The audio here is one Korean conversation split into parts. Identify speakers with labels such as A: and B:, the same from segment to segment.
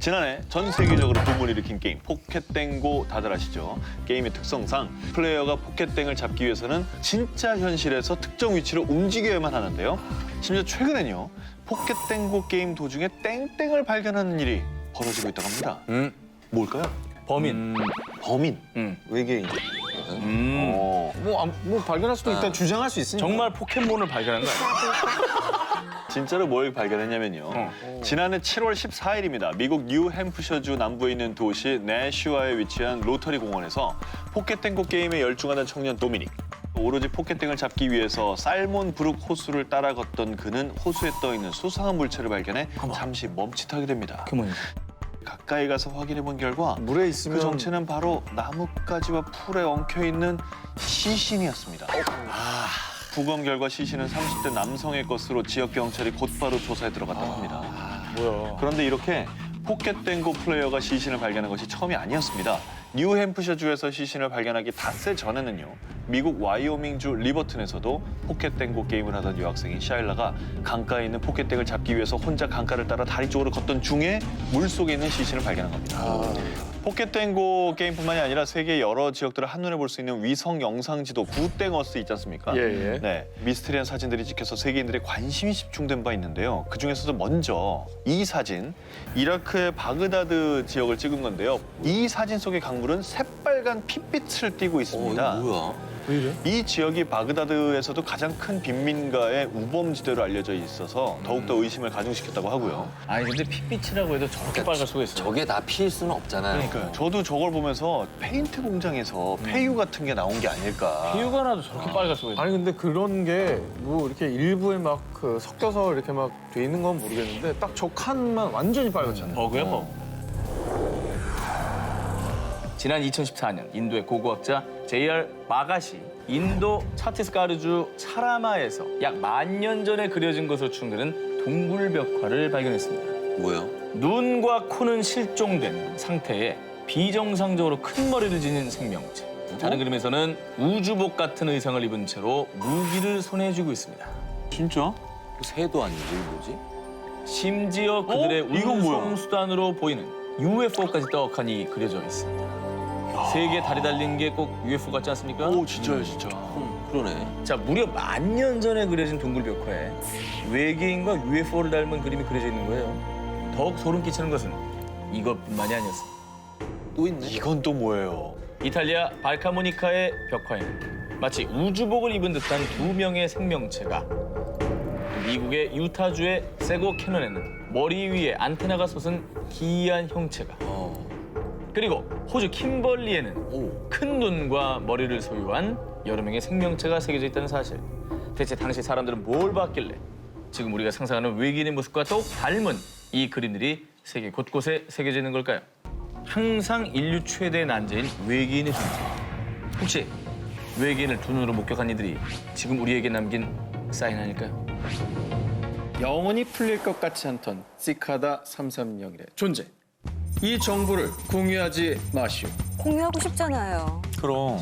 A: 지난해 전 세계적으로 붐을 일으킨 게임 포켓땡고 다들 아시죠? 게임의 특성상 플레이어가 포켓땡을 잡기 위해서는 진짜 현실에서 특정 위치로 움직여야만 하는데요. 심지어 최근엔요. 포켓땡고 게임 도중에 땡땡을 발견하는 일이 벌어지고 있다고 합니다. 뭘까요?
B: 범인.
A: 범인. 외계인.
C: 뭐 발견할 수도 일단 주장할 수 있으니까.
B: 정말 포켓몬을 발견한 거야.
A: 진짜로 뭘 발견했냐면요. 지난해 7월 14일입니다. 미국 뉴햄프셔주 남부에 있는 도시 내슈아에 위치한 로터리 공원에서 포켓땡고 게임에 열중하던 청년 도미닉. 오로지 포켓땡을 잡기 위해서 살몬 브룩 호수를 따라 걷던 그는 호수에 떠있는 수상한 물체를 발견해 잠시 멈칫하게 됩니다.
B: 포켓몬이.
A: 가까이 가서 확인해 본 결과
C: 물에 있으면
A: 그 정체는 바로 나뭇가지와 풀에 엉켜있는 시신이었습니다. 부검 결과 시신은 30대 남성의 것으로 지역 경찰이 곧바로 조사에 들어갔다고 합니다.
C: 뭐야?
A: 그런데 이렇게 포켓땡고 플레이어가 시신을 발견한 것이 처음이 아니었습니다. 뉴햄프셔주에서 시신을 발견하기 닷새 전에는요. 미국 와이오밍주 리버튼에서도 포켓땡고 게임을 하던 여학생인 샤일라가 강가에 있는 포켓땡을 잡기 위해서 혼자 강가를 따라 다리 쪽으로 걷던 중에 물속에 있는 시신을 발견한 겁니다. 포켓땡고 게임뿐만이 아니라 세계 여러 지역들을 한눈에 볼 수 있는 위성 영상지도 구땡어스 있지 않습니까?
C: 예.
A: 네, 미스테리한 사진들이 찍혀서 세계인들의 관심이 집중된 바 있는데요. 그중에서도 먼저 이 사진, 이라크의 바그다드 지역을 찍은 건데요. 이 사진 속의 강물은 새빨간 핏빛을 띠고 있습니다.
D: 뭐야?
C: 왜 이래?
A: 이 지역이 바그다드에서도 가장 큰 빈민가의 우범지대로 알려져 있어서 더욱더 의심을 가중시켰다고 하고요.
B: 아니 근데 핏빛이라고 해도 저렇게 빨갈 수가 있어.
D: 저게 다 피일 수는 없잖아요.
A: 그러니까요. 저도 저걸 보면서 페인트 공장에서 폐유 같은 게 나온 게 아닐까.
B: 피우가 나도 저렇게 빨갈 수가 있어.
C: 아니 근데 그런 게 뭐 이렇게 일부에 막 그 섞여서 이렇게 막 돼 있는 건 모르겠는데 딱 저 칸만 완전히 빨갛잖아요.
B: 버그야 버그. 지난 2014년 인도의 고고학자 J.R. 마가시 인도 차티스가르주 차라마에서 약 10,000년 전에 그려진 것으로 추정되는 동굴벽화를 발견했습니다.
D: 뭐야?
B: 눈과 코는 실종된 상태에 비정상적으로 큰 머리를 지닌 생명체. 다른 그림에서는 우주복 같은 의상을 입은 채로 무기를 손에 쥐고 있습니다.
A: 진짜?
D: 새도 아니지, 뭐지?
B: 심지어 그들의
A: 이건 뭐야?
B: 운송수단으로 보이는 UFO까지 떡하니 그려져 있습니다. 세 개 다리 달린 게 꼭 UFO 같지 않습니까?
A: 오, 진짜요, 진짜.
D: 그러네.
B: 자, 무려 10,000년 전에 그려진 동굴벽화에 외계인과 UFO를 닮은 그림이 그려져 있는 거예요. 더욱 소름 끼치는 것은 이것뿐만이 아니었습니다.
D: 또 있네.
A: 이건 또 뭐예요?
B: 이탈리아 발카모니카의 벽화에는 마치 우주복을 입은 듯한 2명의 생명체가, 미국의 유타주의 세고 캐논에는 머리 위에 안테나가 솟은 기이한 형체가, 그리고 호주 킴벌리에는
D: 오.
B: 큰 눈과 머리를 소유한 여러 명의 생명체가 새겨져 있다는 사실. 대체 당시 사람들은 뭘 봤길래 지금 우리가 상상하는 외계인의 모습과 똑 닮은 이 그림들이 세계 곳곳에 새겨져 있는 걸까요? 항상 인류 최대의 난제인 외계인의 존재. 혹시 외계인을 두 눈으로 목격한 이들이 지금 우리에게 남긴 사인 아닐까요?
C: 영원히 풀릴 것 같지 않던 시카다 330의 존재. 이 정보를 공유하지 마시오.
E: 공유하고 싶잖아요.
A: 그럼.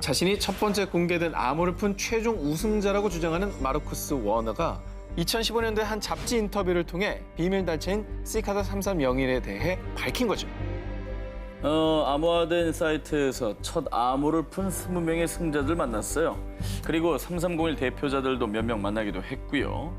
C: 자신이 첫 번째 공개된 암호를 푼 최종 우승자라고 주장하는 마르쿠스 워너가 2015년도에 한 잡지 인터뷰를 통해 비밀 달체인 시카다 330에 대해 밝힌 거죠.
B: 암호화된 사이트에서 첫 암호를 푼 20명의 승자들 만났어요. 그리고 3301 대표자들도 몇 명 만나기도 했고요.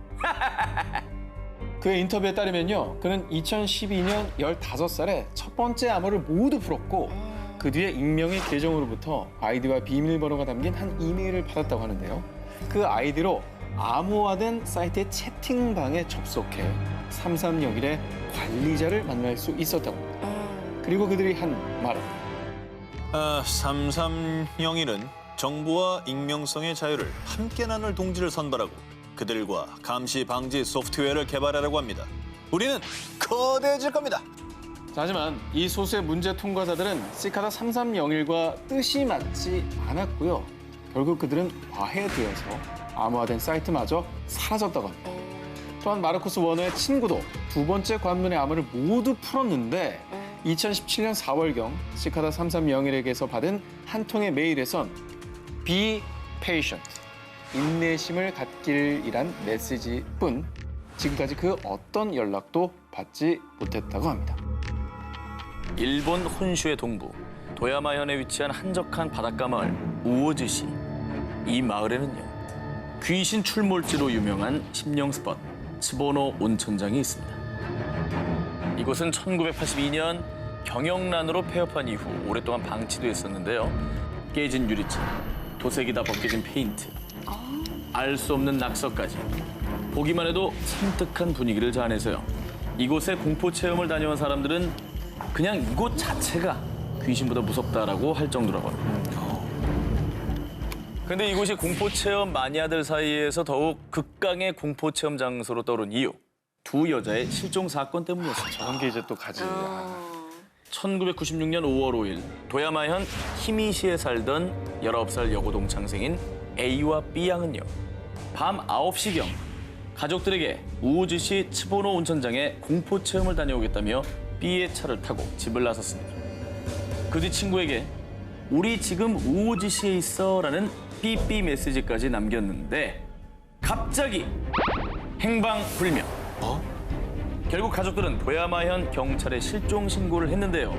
C: 그의 인터뷰에 따르면요. 그는 2012년 15살에 첫 번째 암호를 모두 풀었고 그 뒤에 익명의 계정으로부터 아이디와 비밀번호가 담긴 한 이메일을 받았다고 하는데요. 그 아이디로 암호화된 사이트의 채팅방에 접속해 3301의 관리자를 만날 수 있었다고 합니다. 그리고 그들이 한 말은
A: 3301은 정보와 익명성의 자유를 함께 나눌 동지를 선발하고 그들과 감시 방지 소프트웨어를 개발하려고 합니다. 우리는 거대해질 겁니다.
C: 하지만 이 소수의 문제 통과자들은 시카다 3301과 뜻이 맞지 않았고요. 결국 그들은 과해되어서 암호화된 사이트마저 사라졌다고 합니다. 또한 마르쿠스 워너의 친구도 두 번째 관문의 암호를 모두 풀었는데 2017년 4월경 시카다 3301에게서 받은 한 통의 메일에선 Be patient, 인내심을 갖길이란 메시지뿐 지금까지 그 어떤 연락도 받지 못했다고 합니다.
B: 일본 혼슈의 동부 도야마현에 위치한 한적한 바닷가 마을 우오즈시. 이 마을에는요 귀신 출몰지로 유명한 심령 스팟 츠보노 온천장이 있습니다. 이곳은 1982년 경영난으로 폐업한 이후 오랫동안 방치됐었는데요. 깨진 유리창, 도색이 다 벗겨진 페인트, 알 수 없는 낙서까지 보기만 해도 섬뜩한 분위기를 자아내서요. 이곳에 공포 체험을 다녀온 사람들은 그냥 이곳 자체가 귀신보다 무섭다라고 할 정도라고 합니다. 근데 이곳이 공포 체험 마니아들 사이에서 더욱 극강의 공포 체험 장소로 떠오른 이유. 두 여자의 실종 사건 때문이었습니다.
A: 저런 게 이제 또 가지.
B: 1996년 5월 5일 도야마현 히미시에 살던 19살 여고 동창생인 A와 B 양은요. 밤 9시경 가족들에게 우우즈시 츠보노 온천장에 공포 체험을 다녀오겠다며 B의 차를 타고 집을 나섰습니다. 그 뒤 친구에게 우리 지금 우우즈시에 있어라는 삐삐 메시지까지 남겼는데 갑자기 행방불명. 결국 가족들은 도야마현 경찰에 실종 신고를 했는데요.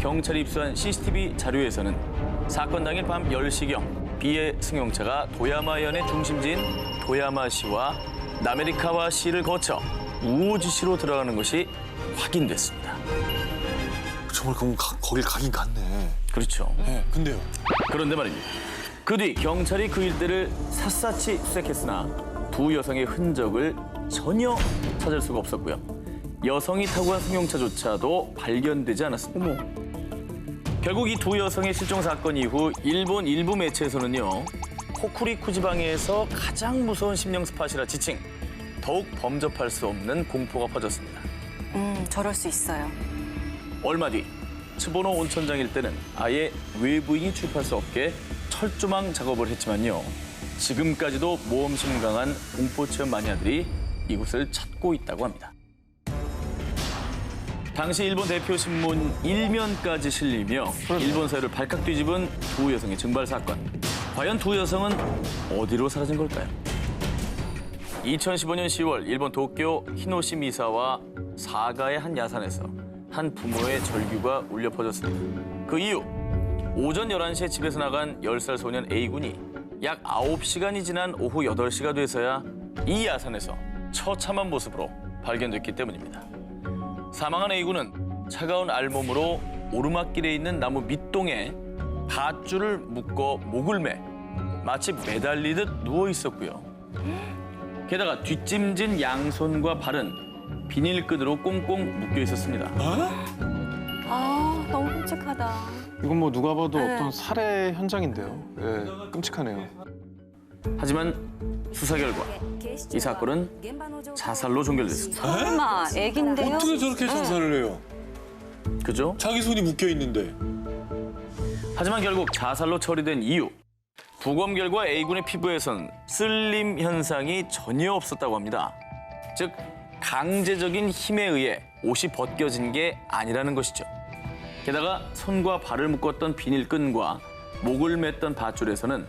B: 경찰이 입수한 CCTV 자료에서는 사건 당일 밤 10시경 B의 승용차가 도야마현의 중심지인 도야마시와 나메리카와시를 거쳐 우오지시로 들어가는 것이 확인됐습니다.
A: 정말 그럼 거길 가긴 갔네.
B: 그렇죠.
A: 네, 근데요.
B: 그런데 말입니다. 그 뒤 경찰이 그 일대를 샅샅이 수색했으나 두 여성의 흔적을 전혀 찾을 수가 없었고요. 여성이 타고 간 승용차조차도 발견되지 않았습니다. 결국 이 두 여성의 실종 사건 이후 일본 일부 매체에서는요. 호쿠리쿠 지방에서 가장 무서운 심령 스팟이라 지칭, 더욱 범접할 수 없는 공포가 퍼졌습니다.
E: 저럴 수 있어요.
B: 얼마 뒤 츠보노 온천장 일대는 아예 외부인이 출입할 수 없게 철조망 작업을 했지만요. 지금까지도 모험심 강한 공포체험 마니아들이 이곳을 찾고 있다고 합니다. 당시 일본 대표 신문 일면까지 실리며 일본 사회를 발칵 뒤집은 두 여성의 증발 사건. 과연 두 여성은 어디로 사라진 걸까요? 2015년 10월 일본 도쿄 히노시미사와 사가의 한 야산에서 한 부모의 절규가 울려 퍼졌습니다. 그 이후 오전 11시에 집에서 나간 10살 소년 A군이 약 9시간이 지난 오후 8시가 돼서야 이 야산에서 처참한 모습으로 발견됐기 때문입니다. 사망한 A군은 차가운 알몸으로 오르막길에 있는 나무 밑동에 밧줄을 묶어 목을 매 마치 매달리듯 누워 있었고요. 게다가 뒷짐진 양손과 발은 비닐끈으로 꽁꽁 묶여 있었습니다.
E: 아, 너무 끔찍하다.
C: 이건 뭐 누가 봐도
E: 네.
C: 어떤 살해 현장인데요. 예, 끔찍하네요.
B: 하지만 수사 결과 이 사건은 자살로 종결됐습니다.
E: 설마, 애긴데요?
A: 어떻게 저렇게 자살을 해요?
B: 그죠?
A: 자기 손이 묶여 있는데.
B: 하지만 결국 자살로 처리된 이유. 부검 결과 A군의 피부에선 쓸림 현상이 전혀 없었다고 합니다. 즉 강제적인 힘에 의해 옷이 벗겨진 게 아니라는 것이죠. 게다가 손과 발을 묶었던 비닐끈과 목을 맸던 밧줄에서는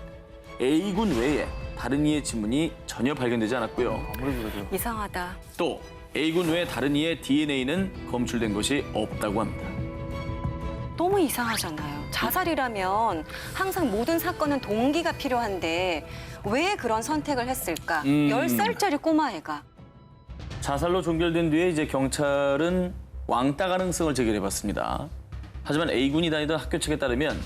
B: A군 외에 다른 이의 지문이 전혀 발견되지 않았고요.
E: 이상하다.
B: 또 A군 외에 다른 이의 DNA는 검출된 것이 없다고 합니다.
E: 너무 이상하잖아요. 자살이라면 항상 모든 사건은 동기가 필요한데 왜 그런 선택을 했을까? 10살짜리 꼬마애가.
B: 자살로 종결된 뒤에 이제 경찰은 왕따 가능성을 제기해봤습니다. 하지만 A군이 다니던 학교 측에 따르면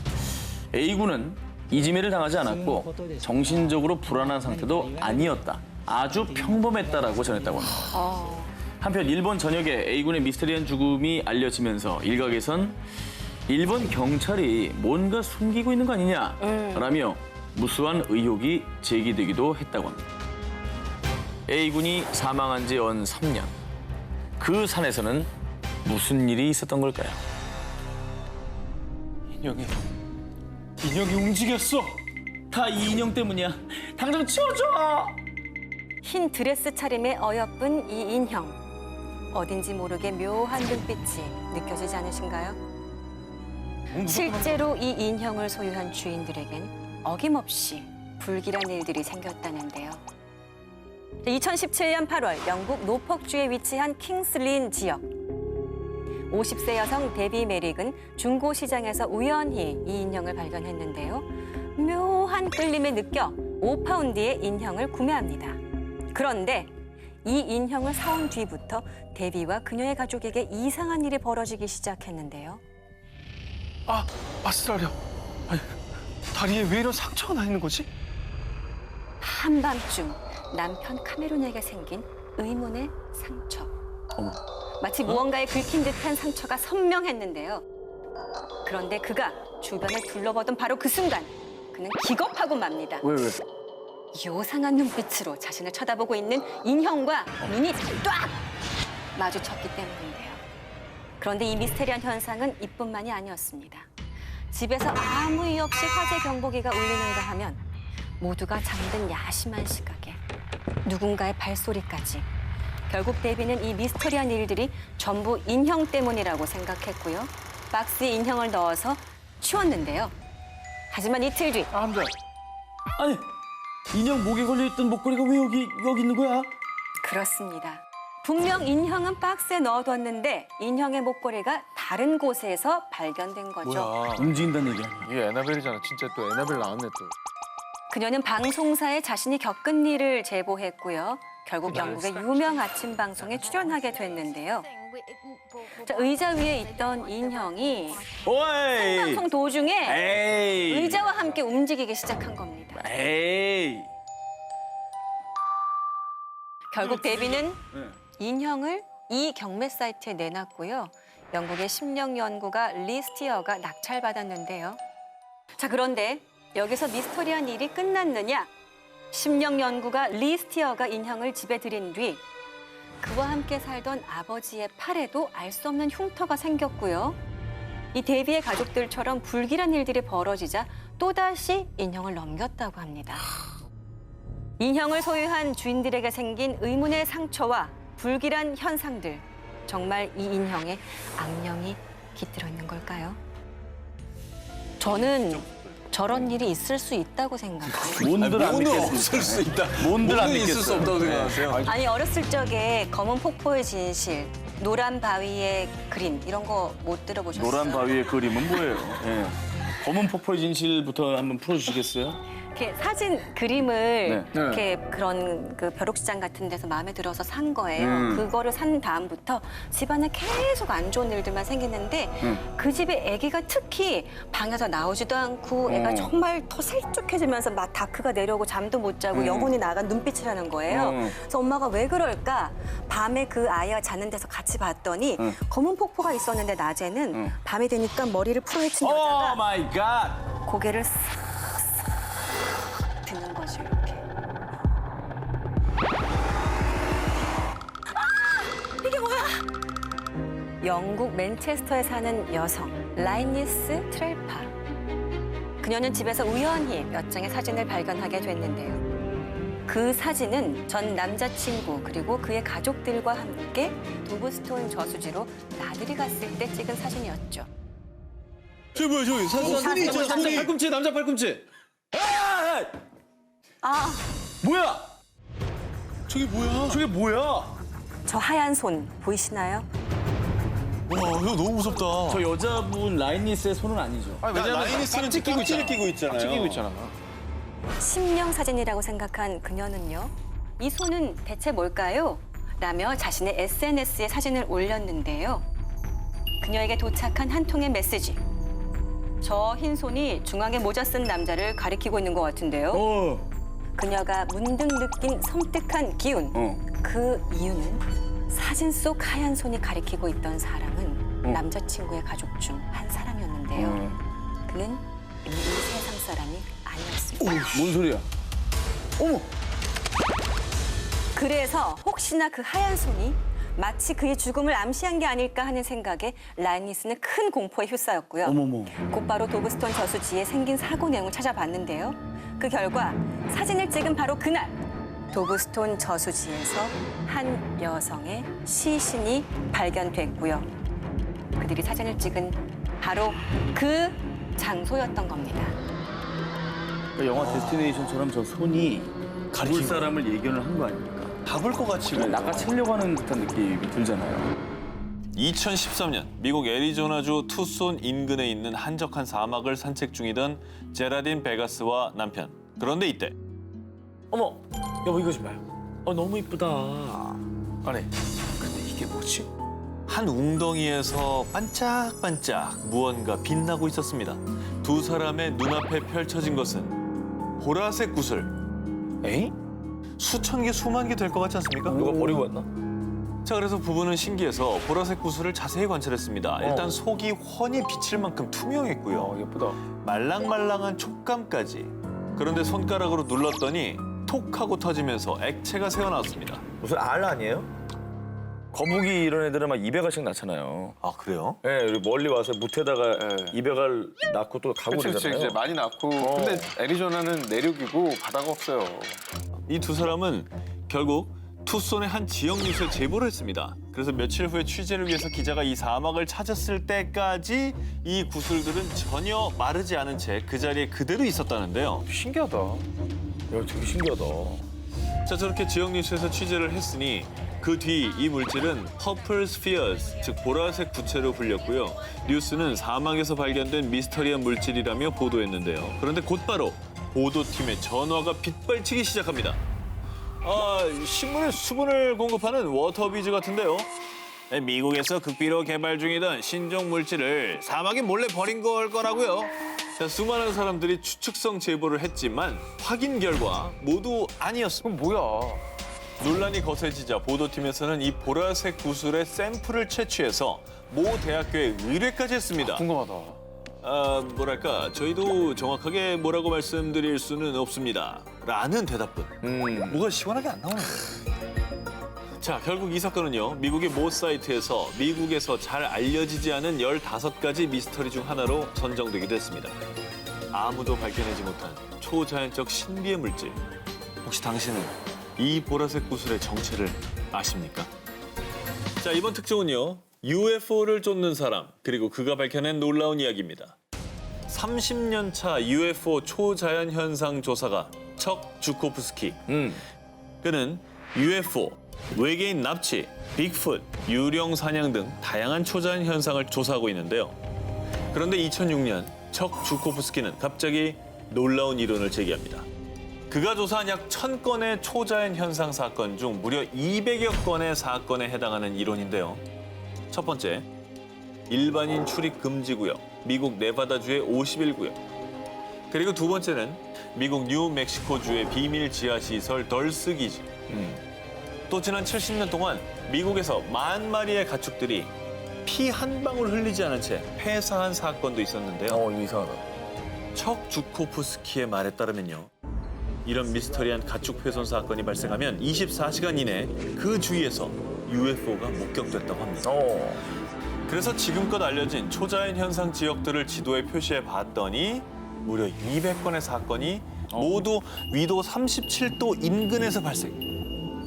B: A군은 이지매를 당하지 않았고 정신적으로 불안한 상태도 아니었다. 아주 평범했다라고 전했다고 합니다. 한편 일본 전역에 A군의 미스테리한 죽음이 알려지면서 일각에선 일본 경찰이 뭔가 숨기고 있는 거 아니냐라며 무수한 의혹이 제기되기도 했다고 합니다. A군이 사망한 지 연 3년. 그 산에서는 무슨 일이 있었던 걸까요?
C: 인형이 움직였어.
B: 다 이 인형 때문이야. 당장 치워줘!
E: 흰 드레스 차림의 어여쁜 이 인형. 어딘지 모르게 묘한 눈빛이 느껴지지 않으신가요? 실제로 이 인형을 소유한 주인들에겐 어김없이 불길한 일들이 생겼다는데요. 2017년 8월 영국 노퍽주에 위치한 킹슬린 지역. 50세 여성 데비 메릭은 중고 시장에서 우연히 이 인형을 발견했는데요. 묘한 끌림에 느껴 5파운드의 인형을 구매합니다. 그런데 이 인형을 사온 뒤부터 데비와 그녀의 가족에게 이상한 일이 벌어지기 시작했는데요.
C: 아, 아스트라리아. 아니, 다리에 왜 이런 상처가 나 있는 거지?
E: 한밤중 남편 카메론에게 생긴 의문의 상처.
C: 어머.
E: 마치 무언가에 긁힌 듯한 상처가 선명했는데요. 그런데 그가 주변을 둘러보던 바로 그 순간 그는 기겁하고 맙니다.
C: 왜?
E: 요상한 눈빛으로 자신을 쳐다보고 있는 인형과 눈이 딱 마주쳤기 때문인데요. 그런데 이 미스테리한 현상은 이뿐만이 아니었습니다. 집에서 아무 이유 없이 화재 경보기가 울리는가 하면 모두가 잠든 야심한 시각에 누군가의 발소리까지. 결국 데비는 이 미스터리한 일들이 전부 인형 때문이라고 생각했고요. 박스에 인형을 넣어서 치웠는데요. 하지만 이틀 뒤
C: 아, 안 돼.
F: 아니, 인형 목에 걸려있던 목걸이가 왜 여기 있는 거야?
E: 그렇습니다. 분명 인형은 박스에 넣어뒀는데 인형의 목걸이가 다른 곳에서 발견된 거죠.
F: 움직인다는 얘기 아니야?
C: 이게 에나벨이잖아. 진짜 또 에나벨 나왔네 또.
E: 그녀는 방송사에 자신이 겪은 일을 제보했고요. 결국 영국의 유명 아침 방송에 출연하게 됐는데요. 자, 의자 위에 있던 인형이
F: 오이!
E: 방송 도중에
F: 에이!
E: 의자와 함께 움직이기 시작한 겁니다.
F: 에이!
E: 결국 데비는 인형을 이 경매 사이트에 내놨고요. 영국의 심령 연구가 리 스티어가 낙찰받았는데요. 자, 그런데 여기서 미스터리한 일이 끝났느냐? 심령 연구가 리 스티어가 인형을 집에 들인 뒤 그와 함께 살던 아버지의 팔에도 알 수 없는 흉터가 생겼고요. 이 데비의 가족들처럼 불길한 일들이 벌어지자 또다시 인형을 넘겼다고 합니다. 인형을 소유한 주인들에게 생긴 의문의 상처와 불길한 현상들. 정말 이 인형에 악령이 깃들어 있는 걸까요? 저는 저런 일이 있을 수 있다고 생각해요.
F: 뭔들 안 믿겠어.
D: 없을 수 있다.
F: 뭔들 안
D: 있을 수
F: 믿겠어.
D: 없다고 생각하세요?
E: 아니, 어렸을 적에 검은 폭포의 진실, 노란 바위의 그림 이런 거 못 들어보셨어요?
F: 노란 바위의 그림은 뭐예요? 예. 검은 폭포의 진실부터 한번 풀어주시겠어요?
E: 이렇게 사진 그림을
F: 네.
E: 이렇게 그런 그 벼룩시장 같은 데서 마음에 들어서 산 거예요. 그거를 산 다음부터 집안에 계속 안 좋은 일들만 생기는데 그 집에 아기가 특히 방에서 나오지도 않고 애가 정말 더 실족해지면서 막 다크가 내려오고 잠도 못 자고 영혼이 나간 눈빛이라는 거예요. 그래서 엄마가 왜 그럴까? 밤에 그 아이가 자는 데서 같이 봤더니 검은 폭포가 있었는데 낮에는 밤이 되니까 머리를 풀어헤친
F: 오
E: 여자가
F: 마이 갓!
E: 고개를 쓱쓱 드는 거죠, 이렇게. 이게 뭐야? 영국 맨체스터에 사는 여성 라이니스 트렐파. 그녀는 집에서 우연히 몇 장의 사진을 발견하게 됐는데요. 그 사진은 전 남자친구 그리고 그의 가족들과 함께 도브스톤 저수지로 나들이 갔을 때 찍은 사진이었죠.
F: 남자 팔꿈치, 남자 팔꿈치! 아!
E: 아,
F: 뭐야? 저게 뭐야? 저게 뭐야?
E: 저 하얀 손 보이시나요?
F: 저 여자분 라이니스의 손은 아니죠.
C: 왜냐면 깍지 끼고 있잖아요. 깍지 끼고 있잖아.
E: 심령 사진이라고 생각한 그녀는요. 이 손은 대체 뭘까요? 라며 자신의 SNS에 사진을 올렸는데요. 그녀에게 도착한 한 통의 메시지. 저 흰 손이 중앙에 모자 쓴 남자를 가리키고 있는 것 같은데요. 그녀가 문득 느낀 섬뜩한 기운. 그 이유는 사진 속 하얀 손이 가리키고 있던 사람은 남자친구의 가족 중 한 사람이었는데요. 그는 이 세상 사람이 아니었습니다.
F: 뭔 소리야? 어머!
E: 그래서 혹시나 그 하얀 손이 마치 그의 죽음을 암시한 게 아닐까 하는 생각에 라이니스는 큰 공포에 휩싸였고요.
F: 어머머.
E: 곧바로 도브스톤 저수지에 생긴 사고 내용을 찾아봤는데요. 그 결과 사진을 찍은 바로 그날 도브스톤 저수지에서 한 여성의 시신이 발견됐고요. 그들이 사진을 찍은 바로 그 장소였던 겁니다.
F: 그러니까 영화 데스티네이션처럼 저 손이 죽을 사람을 예견을 한 거 아닙니까?
A: 잡을 것 같이 그래요.
F: 낚아채려고 하는 듯한 느낌이 들잖아요.
A: 2013년 미국 애리조나주 투손 인근에 있는 한적한 사막을 산책 중이던 제라딘 베가스와 남편. 그런데 이때
B: 어머, 여보 이거 좀 봐요. 너무 이쁘다.
C: 아니, 근데 이게 뭐지?
A: 한 웅덩이에서 반짝반짝 무언가 빛나고 있었습니다. 두 사람의 눈앞에 펼쳐진 것은 보라색 구슬.
C: 에이?
A: 수천 개, 수만 개 될 것 같지 않습니까?
B: 누가 버리고 왔나?
A: 자, 그래서 부부는 신기해서 보라색 구슬을 자세히 관찰했습니다. 일단 속이 훤히 비칠 만큼 투명했고요.
C: 예쁘다.
A: 말랑말랑한 촉감까지. 그런데 손가락으로 눌렀더니 톡 하고 터지면서 액체가 새어나왔습니다.
B: 무슨 알 아니에요? 거북이 이런 애들은 막 200알씩 낳잖아요.
A: 아, 그래요?
B: 예, 그리고 멀리 와서 무태다가 200알 낳고 또 가고
C: 그렇죠,
B: 그러잖아요.
C: 이제 많이 낳고. 근데 애리조나는 내륙이고 바다가 없어요.
A: 이 두 사람은 결국 투손의 한 지역 뉴스에 제보를 했습니다. 그래서 며칠 후에 취재를 위해서 기자가 이 사막을 찾았을 때까지 이 구슬들은 전혀 마르지 않은 채 그 자리에 그대로 있었다는데요.
C: 신기하다.
B: 야, 되게 신기하다.
A: 자, 저렇게 지역 뉴스에서 취재를 했으니 그 뒤 이 물질은 퍼플 스피어스, 즉 보라색 부채로 불렸고요. 뉴스는 사막에서 발견된 미스터리한 물질이라며 보도했는데요. 그런데 곧바로 보도팀의 전화가 빗발치기 시작합니다. 신문에 수분을 공급하는 워터비즈 같은데요. 미국에서 극비로 개발 중이던 신종 물질을 사막에 몰래 버린 걸 거라고요. 자, 수많은 사람들이 추측성 제보를 했지만 확인 결과 모두 아니었습니다.
C: 그럼 뭐야?
A: 논란이 거세지자 보도팀에서는 이 보라색 구슬의 샘플을 채취해서 모 대학교에 의뢰까지 했습니다.
C: 궁금하다.
A: 뭐랄까, 저희도 정확하게 뭐라고 말씀드릴 수는 없습니다. 라는 대답뿐. 뭐가 시원하게 안 나오는 거예요. 자, 결국 이 사건은요, 미국의 모 사이트에서 미국에서 잘 알려지지 않은 15가지 미스터리 중 하나로 선정되기도 했습니다. 아무도 발견하지 못한 초자연적 신비의 물질. 혹시 당신은 이 보라색 구슬의 정체를 아십니까? 자, 이번 특종은요, UFO를 쫓는 사람, 그리고 그가 밝혀낸 놀라운 이야기입니다. 30년 차 UFO 초자연 현상 조사가 척 주코프스키. 그는 UFO, 외계인 납치, 빅풋, 유령 사냥 등 다양한 초자연 현상을 조사하고 있는데요. 그런데 2006년 척 주코프스키는 갑자기 놀라운 이론을 제기합니다. 그가 조사한 약 1000건의 초자연 현상 사건 중 무려 200여 건의 사건에 해당하는 이론인데요. 첫 번째, 일반인 출입 금지 구역, 미국 네바다주의 51구역. 그리고 두 번째는 미국 뉴멕시코주의 비밀 지하시설 덜스 기지. 또 지난 70년 동안 미국에서 10,000마리의 가축들이 피 한 방울 흘리지 않은 채 폐사한 사건도 있었는데요.
B: 이거 이상하다.
A: 척 주코프스키의 말에 따르면요, 이런 미스터리한 가축 훼손 사건이 발생하면 24시간 이내 그 주위에서 UFO가 목격됐다고 합니다. 그래서 지금껏 알려진 초자연 현상 지역들을 지도에 표시해 봤더니 무려 200건의 사건이 모두 위도 37도 인근에서 발생.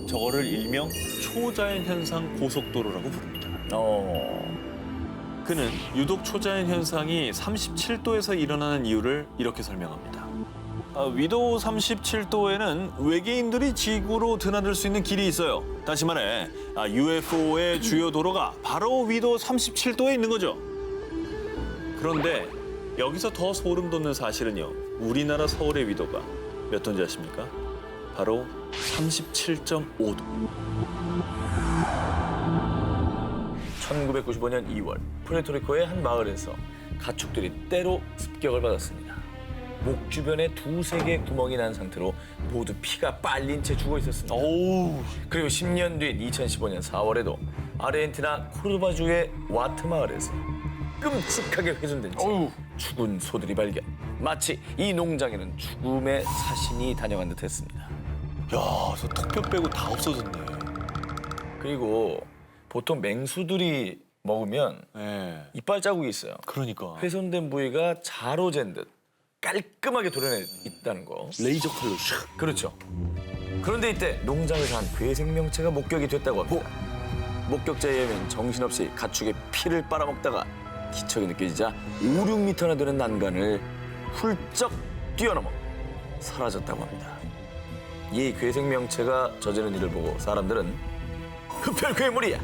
A: 저거를 일명 초자연 현상 고속도로라고 부릅니다. 그는 유독 초자연 현상이 37도에서 일어나는 이유를 이렇게 설명합니다. 위도 37도에는 외계인들이 지구로 드나들 수 있는 길이 있어요. 다시 말해, UFO의 주요 도로가 바로 위도 37도에 있는 거죠. 그런데 여기서 더 소름 돋는 사실은요, 우리나라 서울의 위도가 몇 도인지 아십니까? 바로 37.5도.
B: 1995년 2월 푸에르토리코의 한 마을에서 가축들이 때로 습격을 받았습니다. 목 주변에 2-3개의 구멍이 난 상태로 모두 피가 빨린 채 죽어 있었습니다. 그리고 10년 뒤인 2015년 4월에도 아르헨티나 코르바주의 와트 마을에서 끔찍하게 훼손된 채 죽은 소들이 발견. 마치 이 농장에는 죽음의 사신이 다녀간 듯했습니다.
A: 야, 저 턱뼈 빼고 다 없어졌네.
B: 그리고 보통 맹수들이 먹으면
A: 네,
B: 이빨 자국이 있어요.
A: 그러니까.
B: 훼손된 부위가 자로잰 듯 깔끔하게 도려내 있다는 거.
F: 레이저 칼로 샥.
B: 그렇죠. 그런데 이때 농장에서 한 괴 생명체가 목격이 됐다고 합니다. 목격자에 의하면 정신없이 가축의 피를 빨아먹다가 기척이 느껴지자 5-6m나 되는 난간을 훌쩍 뛰어넘어 사라졌다고 합니다. 이 괴생명체가 저지른 일을 보고 사람들은 흡혈 괴물이야.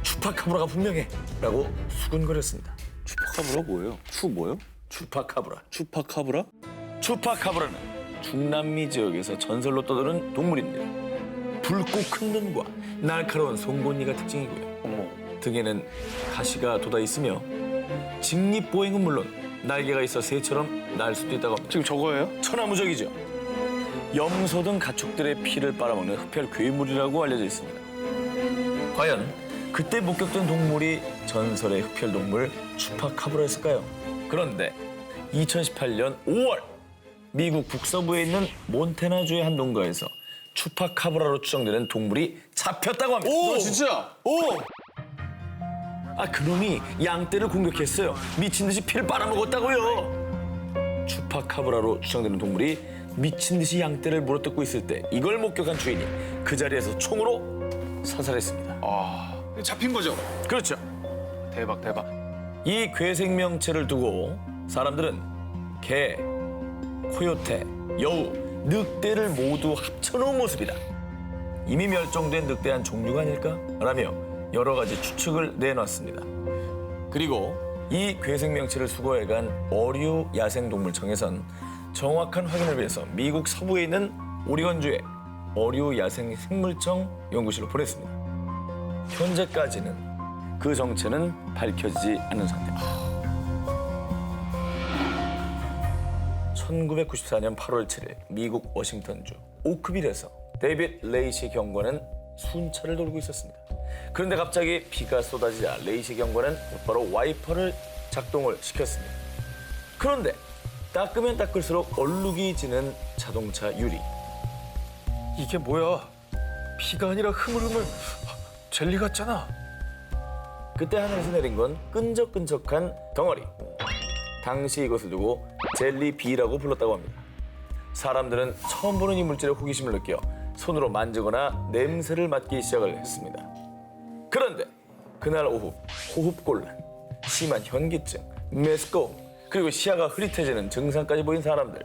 B: 추파카브라가 분명해. 라고 수군거렸습니다.
A: 추파카브라 뭐예요? 뭐요?
B: 추파카브라.
A: 추파카브라?
B: 추파카브라는 중남미 지역에서 전설로 떠도는 동물입니다. 붉고 큰 눈과 날카로운 송곳니가 특징이고요. 등에는 가시가 돋아 있으며 직립보행은 물론 날개가 있어 새처럼 날 수도 있다고 합니다.
C: 지금 저거예요?
B: 천하무적이죠. 염소 등 가축들의 피를 빨아먹는 흡혈 괴물이라고 알려져 있습니다. 과연 그때 목격된 동물이 전설의 흡혈 동물 추파카브라였을까요? 그런데 2018년 5월 미국 북서부에 있는 몬태나주의 한 농가에서 추파카브라로 추정되는 동물이 잡혔다고 합니다.
C: 오, 진짜?
B: 그놈이 양떼를 공격했어요. 미친 듯이 피를 빨아먹었다고요. 추파카브라로 추정되는 동물이 미친 듯이 양떼를 물어뜯고 있을 때 이걸 목격한 주인이 그 자리에서 총으로 사살했습니다.
C: 잡힌 거죠?
B: 그렇죠.
C: 대박.
B: 이 괴생명체를 두고 사람들은 개, 코요테, 여우, 늑대를 모두 합쳐놓은 모습이다. 이미 멸종된 늑대 한 종류가 아닐까? 라며 여러 가지 추측을 내놨습니다. 그리고 이 괴생명체를 수거해간 어류 야생동물청에선 정확한 확인을 위해서 미국 서부에 있는 오리건주의 어류 야생생물청 연구실로 보냈습니다. 현재까지는 그 정체는 밝혀지지 않은 상태입니다. 1994년 8월 7일 미국 워싱턴주 오크빌에서 데이빗 레이시 경관은 순찰을 돌고 있었습니다. 그런데 갑자기 비가 쏟아지자 레이시 경관은 곧바로 와이퍼를 작동을 시켰습니다. 그런데 닦으면 닦을수록 얼룩이 지는 자동차 유리. 이게 뭐야? 비가 아니라 흐물흐물 젤리 같잖아. 그때 하늘에서 내린 건 끈적끈적한 덩어리. 당시 이것을 두고 젤리비라고 불렀다고 합니다. 사람들은 처음 보는 이 물질에 호기심을 느껴 손으로 만지거나 냄새를 맡기 시작을 했습니다. 그런데 그날 오후 호흡곤란, 심한 현기증, 메스꺼움, 그리고 시야가 흐릿해지는 증상까지 보인 사람들.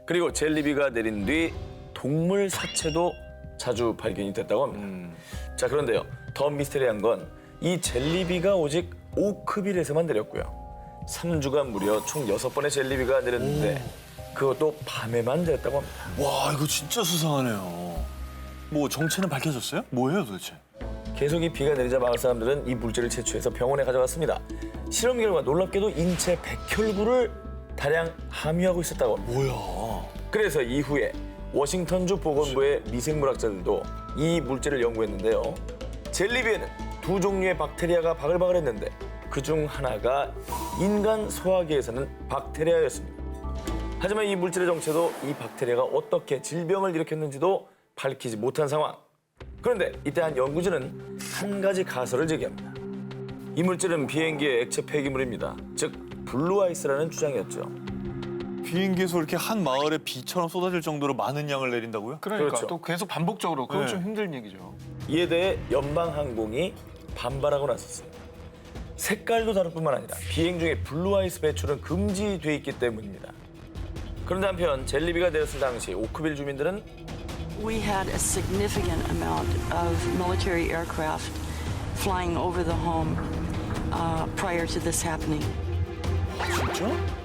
B: 그리고 젤리비가 내린 뒤 동물 사체도 자주 발견이 됐다고 합니다. 자, 그런데요. 더 미스테리한 건 이 젤리비가 오직 오크빌에서만 내렸고요. 3주간 무려 총 6번의 젤리비가 내렸는데 그것도 밤에만 내렸다고 합니다.
A: 와, 이거 진짜 수상하네요. 뭐 정체는 밝혀졌어요? 뭐예요 도대체?
B: 계속 이 비가 내리자 마을 사람들은 이 물질을 채취해서 병원에 가져갔습니다. 실험 결과 놀랍게도 인체 백혈구를 다량 함유하고 있었다고 합니다.
A: 뭐야?
B: 그래서 이후에 워싱턴주 보건부의 미생물학자들도 이 물질을 연구했는데요. 젤리비에는 2 종류의 박테리아가 바글바글했는데 그중 하나가 인간 소화기에서는 박테리아였습니다. 하지만 이 물질의 정체도 이 박테리아가 어떻게 질병을 일으켰는지도 밝히지 못한 상황. 그런데 이때 한 연구진은 한 가지 가설을 제기합니다. 이 물질은 비행기의 액체 폐기물입니다. 즉 블루아이스라는 주장이었죠.
A: 비행기에서 이렇게 한 마을에 비처럼 쏟아질 정도로 많은 양을 내린다고요?
C: 그러니까
B: 그렇죠.
C: 또 계속 반복적으로 그건
A: 네.
C: 좀 힘든 얘기죠.
B: 이에 대해 연방항공이 반발하고 나섰어요. 색깔도 다를 뿐만 아니라 비행 중에 블루아이스 배출은 금지돼 있기 때문입니다. 그런데 한편 젤리비가 내렸을 당시 오크빌 주민들은
G: We had a significant amount of military aircraft flying over the home prior to this happening.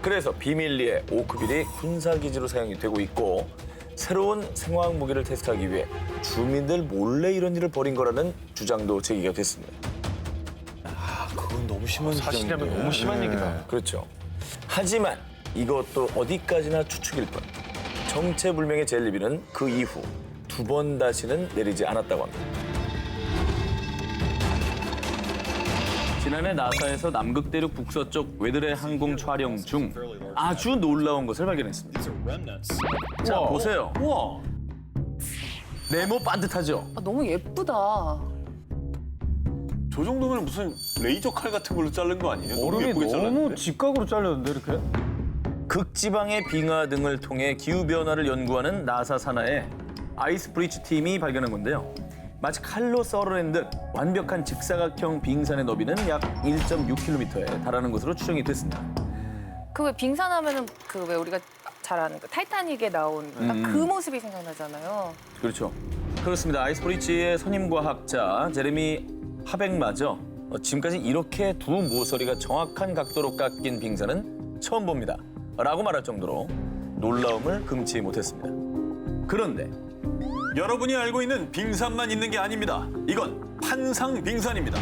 B: 그래서 비밀리에 오크빌이 군사기지로 사용이 되고 있고 새로운 생화학 무기를 테스트하기 위해 주민들 몰래 이런 일을 벌인 거라는 주장도 제기가 됐습니다.
A: 그건 너무 심한
C: 사실이라면
A: 주장인데.
C: 너무 심한 얘기다.
B: 그렇죠. 하지만 이것도 어디까지나 추측일 뿐. 정체불명의 젤리비는 그 이후 2번 다시는 내리지 않았다고 합니다.
F: 지난해 나사에서 남극 대륙 북서쪽 웨드레 항공 촬영 중 아주 놀라운 것을 발견했습니다. 자, 보세요.
C: 우와.
F: 네모 반듯하죠?
H: 너무 예쁘다.
A: 저 정도면 무슨 레이저 칼 같은 걸로 자른 거 아니에요? 너무
C: 얼음이
A: 예쁘게
C: 너무
A: 잘랐는데?
C: 직각으로 잘렸는데 이렇게?
B: 극지방의 빙하 등을 통해 기후변화를 연구하는 나사 산하의 아이스 브리츠 팀이 발견한 건데요. 마치 칼로 썰어낸 듯 완벽한 직사각형 빙산의 너비는 약 1.6km에 달하는 것으로 추정이 됐습니다.
H: 그 왜 빙산하면은 그 왜 우리가 잘 아는 그 타이타닉에 나온 딱 그 모습이 생각나잖아요.
F: 그렇죠. 그렇습니다. 아이스브리지의 선임과학자 제레미 하백마저 지금까지 이렇게 두 모서리가 정확한 각도로 깎인 빙산은 처음 봅니다. 라고 말할 정도로 놀라움을 금치 못했습니다. 그런데
A: 여러분이 알고 있는 빙산만 있는 게 아닙니다. 이건 판상 빙산입니다.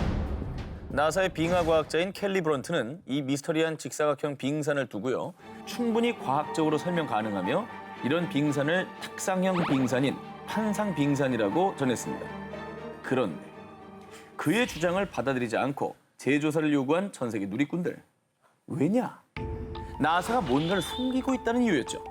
F: 나사의 빙하과학자인 켈리 브런트는 이 미스터리한 직사각형 빙산을 두고요. 충분히 과학적으로 설명 가능하며 이런 빙산을 탁상형 빙산인 판상 빙산이라고 전했습니다. 그런데 그의 주장을 받아들이지 않고 재조사를 요구한 전 세계 누리꾼들. 왜냐? 나사가 뭔가를 숨기고 있다는 이유였죠.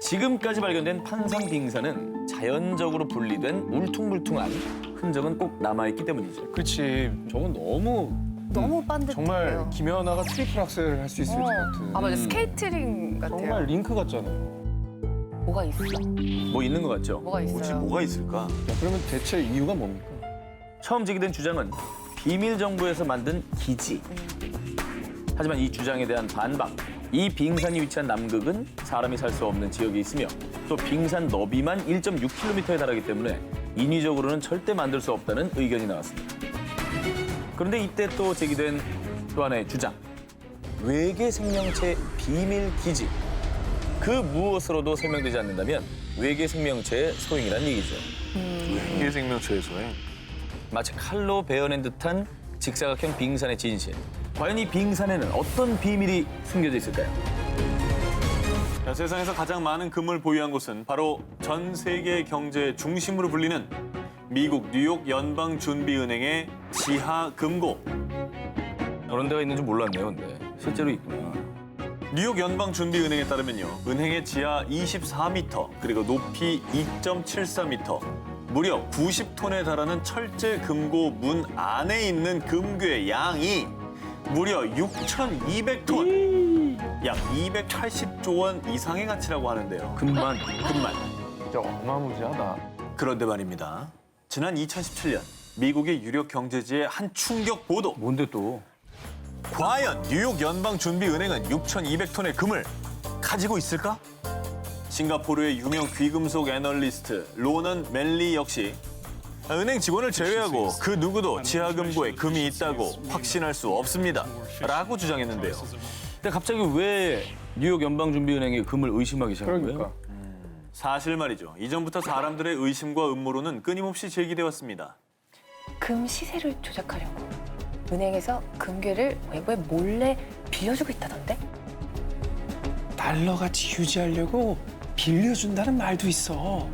F: 지금까지 발견된 판상 빙산은 자연적으로 분리된 울퉁불퉁한 흔적은 꼭 남아있기 때문이죠.
C: 그렇지. 저건 너무
H: 반듯해요.
C: 정말 김연아가 트리플 악셀을 할 수 있을 것 같은.
H: 아 맞아 스케이트링 같아요.
C: 정말 링크 같잖아요.
H: 뭐가 있어?
F: 뭐 있는 것 같죠?
H: 뭐가 있어요?
A: 뭐가 있을까?
C: 야, 그러면 대체 이유가 뭡니까?
F: 처음 제기된 주장은 비밀 정부에서 만든 기지. 하지만 이 주장에 대한 반박. 이 빙산이 위치한 남극은 사람이 살 수 없는 지역에 있으며 또 빙산 너비만 1.6km에 달하기 때문에 인위적으로는 절대 만들 수 없다는 의견이 나왔습니다. 그런데 이때 또 제기된 또 하나의 주장. 외계 생명체 비밀 기지. 그 무엇으로도 설명되지 않는다면 외계 생명체의 소행이란 얘기죠.
A: 외계 생명체에서의
F: 마치 칼로 베어낸 듯한 직사각형 빙산의 진실. 과연 이 빙산에는 어떤 비밀이 숨겨져 있을까요?
A: 자, 세상에서 가장 많은 금을 보유한 곳은 바로 전 세계 경제의 중심으로 불리는 미국 뉴욕 연방준비은행의 지하 금고.
F: 그런 데가 있는 줄 몰랐네요, 근데. 실제로 있구나.
A: 뉴욕 연방준비은행에 따르면요, 은행의 지하 24m 그리고 높이 2.74m, 무려 90톤에 달하는 철제 금고 문 안에 있는 금괴의 양이 무려 6,200톤, 약 280조 원 이상의 가치라고 하는데요.
F: 금만.
C: 진짜 어마무지하다.
A: 그런데 말입니다. 지난 2017년 미국의 유력 경제지의 한 충격 보도.
F: 뭔데 또?
A: 과연 뉴욕 연방준비은행은 6,200톤의 금을 가지고 있을까? 싱가포르의 유명 귀금속 애널리스트 로넌 멜리 역시 은행 직원을 제외하고 그 누구도 지하금고에 금이 있다고 확신할 수 없습니다. 라고 주장했는데요.
F: 근데 갑자기 왜 뉴욕 연방준비은행이 금을 의심하기 시작한 거예요?
C: 그러니까.
A: 사실 말이죠. 이전부터 사람들의 의심과 음모론은 끊임없이 제기돼 왔습니다.
H: 금 시세를 조작하려고 은행에서 금괴를 외부에 몰래 빌려주고 있다던데?
C: 달러 가치 유지하려고 빌려준다는 말도 있어.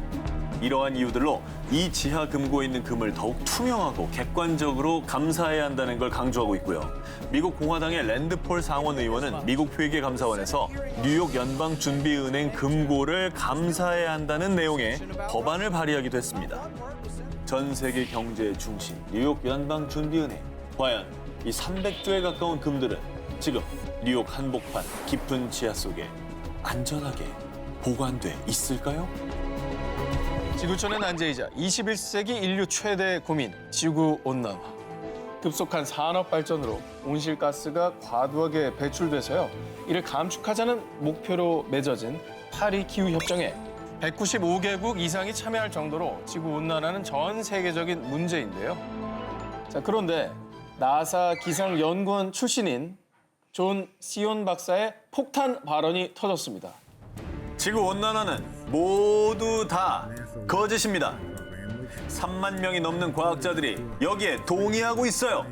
A: 이러한 이유들로 이 지하 금고에 있는 금을 더욱 투명하고 객관적으로 감사해야 한다는 걸 강조하고 있고요. 미국 공화당의 랜드폴 상원 의원은 미국 회계감사원에서 뉴욕 연방준비은행 금고를 감사해야 한다는 내용의 법안을 발의하기도 했습니다. 전 세계 경제의 중심 뉴욕 연방준비은행. 과연 이 300조에 가까운 금들은 지금 뉴욕 한복판 깊은 지하 속에 안전하게 보관돼 있을까요?
C: 지구촌의 난제이자 21세기 인류 최대 고민, 지구온난화. 급속한 산업 발전으로 온실가스가 과도하게 배출돼서요. 이를 감축하자는 목표로 맺어진 파리 기후협정에 195개국 이상이 참여할 정도로 지구온난화는 전 세계적인 문제인데요. 자, 그런데 나사 기상연구원 출신인 존 시온 박사의 폭탄 발언이 터졌습니다.
A: 지구온난화는 모두 다 거짓입니다. 3만 명이 넘는 과학자들이 여기에 동의하고 있어요.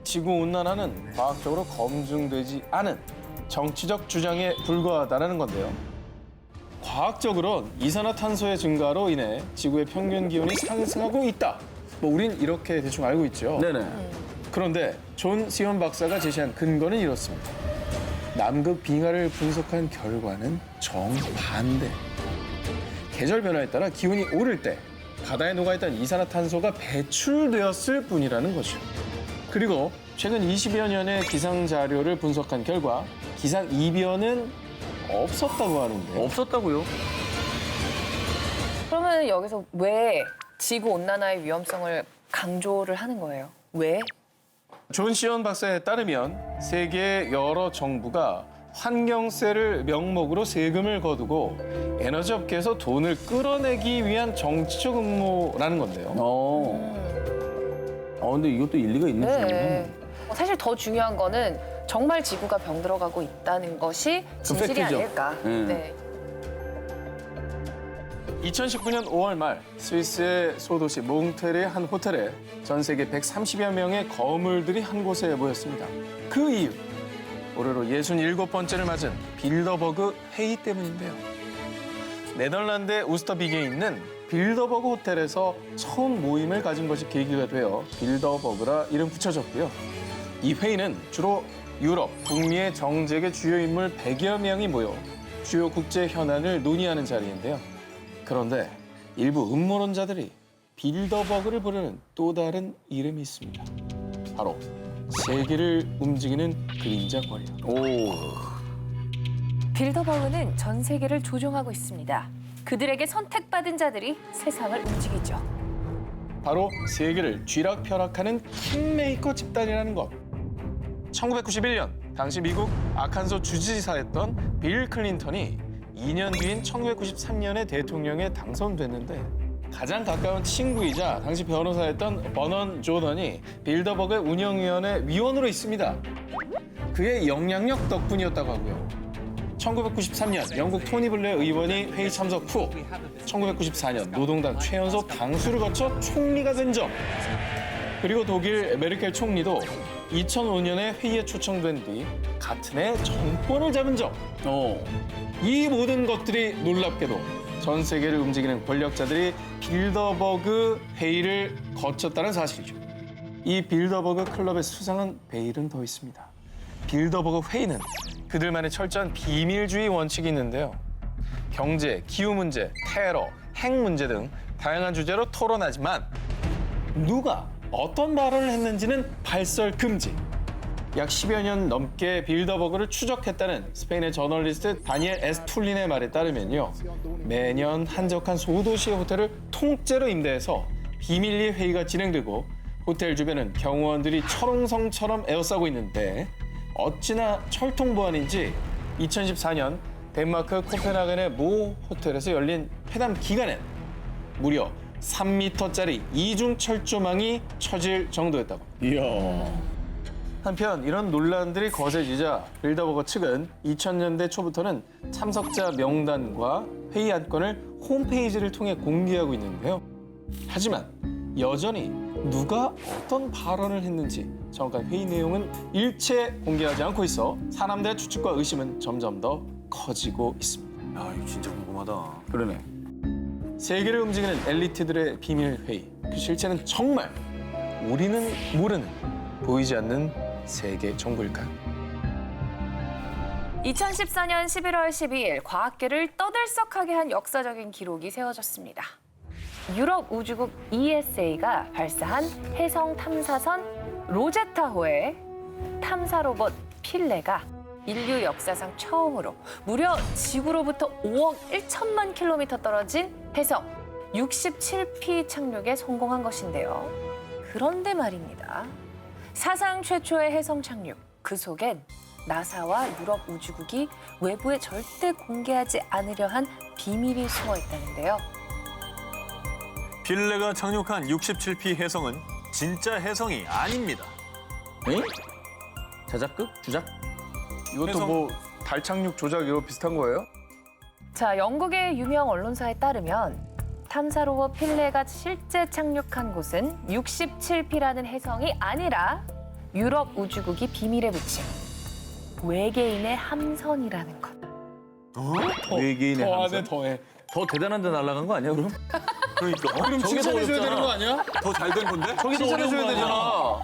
C: 지구온난화는 과학적으로 검증되지 않은 정치적 주장에 불과하다는 건데요. 과학적으로는 이산화탄소의 증가로 인해 지구의 평균 기온이 상승하고 있다. 뭐 우린 이렇게 대충 알고 있죠.
F: 네네.
C: 그런데 존 시온 박사가 제시한 근거는 이렇습니다. 남극 빙하를 분석한 결과는 정반대. 계절 변화에 따라 기온이 오를 때 바다에 녹아있던 이산화탄소가 배출되었을 뿐이라는 거죠. 그리고 최근 20여 년의 기상 자료를 분석한 결과 기상 이변은 없었다고 하는데요.
F: 없었다고요?
H: 그러면 여기서 왜 지구 온난화의 위험성을 강조를 하는 거예요? 왜?
C: 존 시온 박사에 따르면 세계 여러 정부가 환경세를 명목으로 세금을 거두고 에너지 업계에서 돈을 끌어내기 위한 정치적 음모라는 건데요.
F: 근데 이것도 일리가 있는
H: 네.
F: 소리네.
H: 사실 더 중요한 거는 정말 지구가 병들어가고 있다는 것이 진실이
F: 팩트죠.
H: 아닐까. 네.
C: 2019년 5월 말 스위스의 소도시 몽트레의 한 호텔에 전 세계 130여 명의 거물들이 한 곳에 모였습니다. 그 이유, 올해로 67번째를 맞은 빌더버그 회의 때문인데요. 네덜란드의 우스터비게에 있는 빌더버그 호텔에서 처음 모임을 가진 것이 계기가 되어 빌더버그라 이름 붙여졌고요. 이 회의는 주로 유럽, 북미의 정재계 주요 인물 100여 명이 모여 주요 국제 현안을 논의하는 자리인데요. 그런데 일부 음모론자들이 빌더버그를 부르는 또 다른 이름이 있습니다. 바로 세계를 움직이는 그림자 권력.
H: 빌더버그는 전 세계를 조종하고 있습니다. 그들에게 선택받은 자들이 세상을 움직이죠.
C: 바로 세계를 쥐락펴락하는 킹메이커 집단이라는 것. 1991년 당시 미국 아칸소 주지사였던 빌 클린턴이 2년 뒤인 1993년에 대통령에 당선됐는데 가장 가까운 친구이자 당시 변호사였던 버넌 조던이 빌더버그의 운영위원회 위원으로 있습니다. 그의 영향력 덕분이었다고 하고요. 1993년 영국 토니 블레어 의원이 회의 참석 후 1994년 노동당 최연소 당수를 거쳐 총리가 된 점, 그리고 독일 메르켈 총리도 2005년에 회의에 초청된 뒤 같은 해 정권을 잡은 점, 이 모든 것들이 놀랍게도 전 세계를 움직이는 권력자들이 빌더버그 회의를 거쳤다는 사실이죠. 이 빌더버그 클럽의 수상한 베일은 더 있습니다. 빌더버그 회의는 그들만의 철저한 비밀주의 원칙이 있는데요. 경제, 기후 문제, 테러, 핵 문제 등 다양한 주제로 토론하지만 누가 어떤 발언을 했는지는 발설 금지. 약 10여 년 넘게 빌더버그를 추적했다는 스페인의 저널리스트 다니엘 에스툴린의 말에 따르면요. 매년 한적한 소도시의 호텔을 통째로 임대해서 비밀리에 회의가 진행되고 호텔 주변은 경호원들이 철옹성처럼 에워싸고 있는데 어찌나 철통보안인지 2014년 덴마크 코펜하겐의 모 호텔에서 열린 회담 기간엔 무려 3m짜리 이중 철조망이 쳐질 정도였다고. 한편 이런 논란들이 거세지자 빌더버거 측은 2000년대 초부터는 참석자 명단과 회의 안건을 홈페이지를 통해 공개하고 있는데요. 하지만 여전히 누가 어떤 발언을 했는지 정확한 회의 내용은 일체 공개하지 않고 있어 사람들의 추측과 의심은 점점 더 커지고 있습니다.
A: 야, 이거 진짜 궁금하다.
C: 그러네. 세계를 움직이는 엘리트들의 비밀 회의. 그 실체는 정말 우리는 모르는, 보이지 않는 세계 정부일까요?
H: 2014년 11월 12일 과학계를 떠들썩하게 한 역사적인 기록이 세워졌습니다. 유럽 우주국 ESA가 발사한 해성 탐사선 로제타호의 탐사 로봇 필레가 인류 역사상 처음으로 무려 지구로부터 5억 1천만 킬로미터 떨어진 해성 67P 착륙에 성공한 것인데요. 그런데 말입니다. 사상 최초의 해성 착륙, 그 속엔 나사와 유럽 우주국이 외부에 절대 공개하지 않으려 한 비밀이 숨어 있다는데요.
A: 필레가 착륙한 67P 해성은 진짜 해성이 아닙니다.
F: 자작극? 주작?
C: 이것도 뭐 달 착륙 조작 이거 비슷한 거예요?
H: 자, 영국의 유명 언론사에 따르면 탐사 로봇 필레가 실제 착륙한 곳은 67P라는 해성이 아니라 유럽 우주국이 비밀에 붙인 외계인의 함선이라는 것.
F: 외계인의
C: 더
F: 함선?
C: 안에 더해.
F: 더 대단한 데 날아간 거 아니야, 그럼?
A: 그러니까.
C: 그럼 칭찬해줘야 되는 거 아니야?
A: 더 잘 된 건데?
C: 칭찬해줘야 되잖아.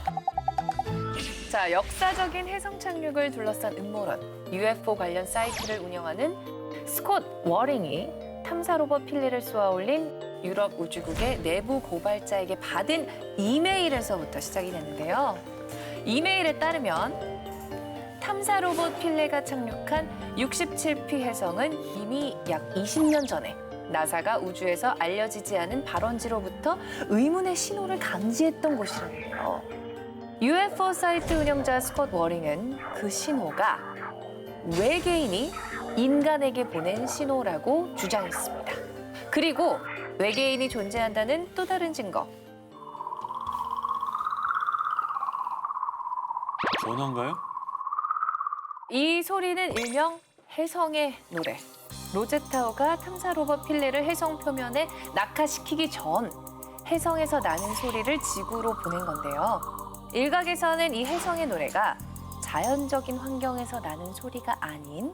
H: 자, 역사적인 해성 착륙을 둘러싼 음모론, UFO 관련 사이트를 운영하는 스콧 워링이 탐사 로봇 필레를 쏘아 올린 유럽 우주국의 내부 고발자에게 받은 이메일에서부터 시작이 됐는데요. 이메일에 따르면 탐사 로봇 필레가 착륙한 67P 해성은 이미 약 20년 전에 나사가 우주에서 알려지지 않은 발원지로부터 의문의 신호를 감지했던 곳이라는데요. UFO 사이트 운영자 스콧 워링은 그 신호가 외계인이 인간에게 보낸 신호라고 주장했습니다. 그리고 외계인이 존재한다는 또 다른 증거.
A: 전화인가요?
H: 이 소리는 일명 혜성의 노래. 로제타워가 탐사 로봇 필레를 혜성 표면에 낙하시키기 전 혜성에서 나는 소리를 지구로 보낸 건데요. 일각에서는 이 혜성의 노래가 자연적인 환경에서 나는 소리가 아닌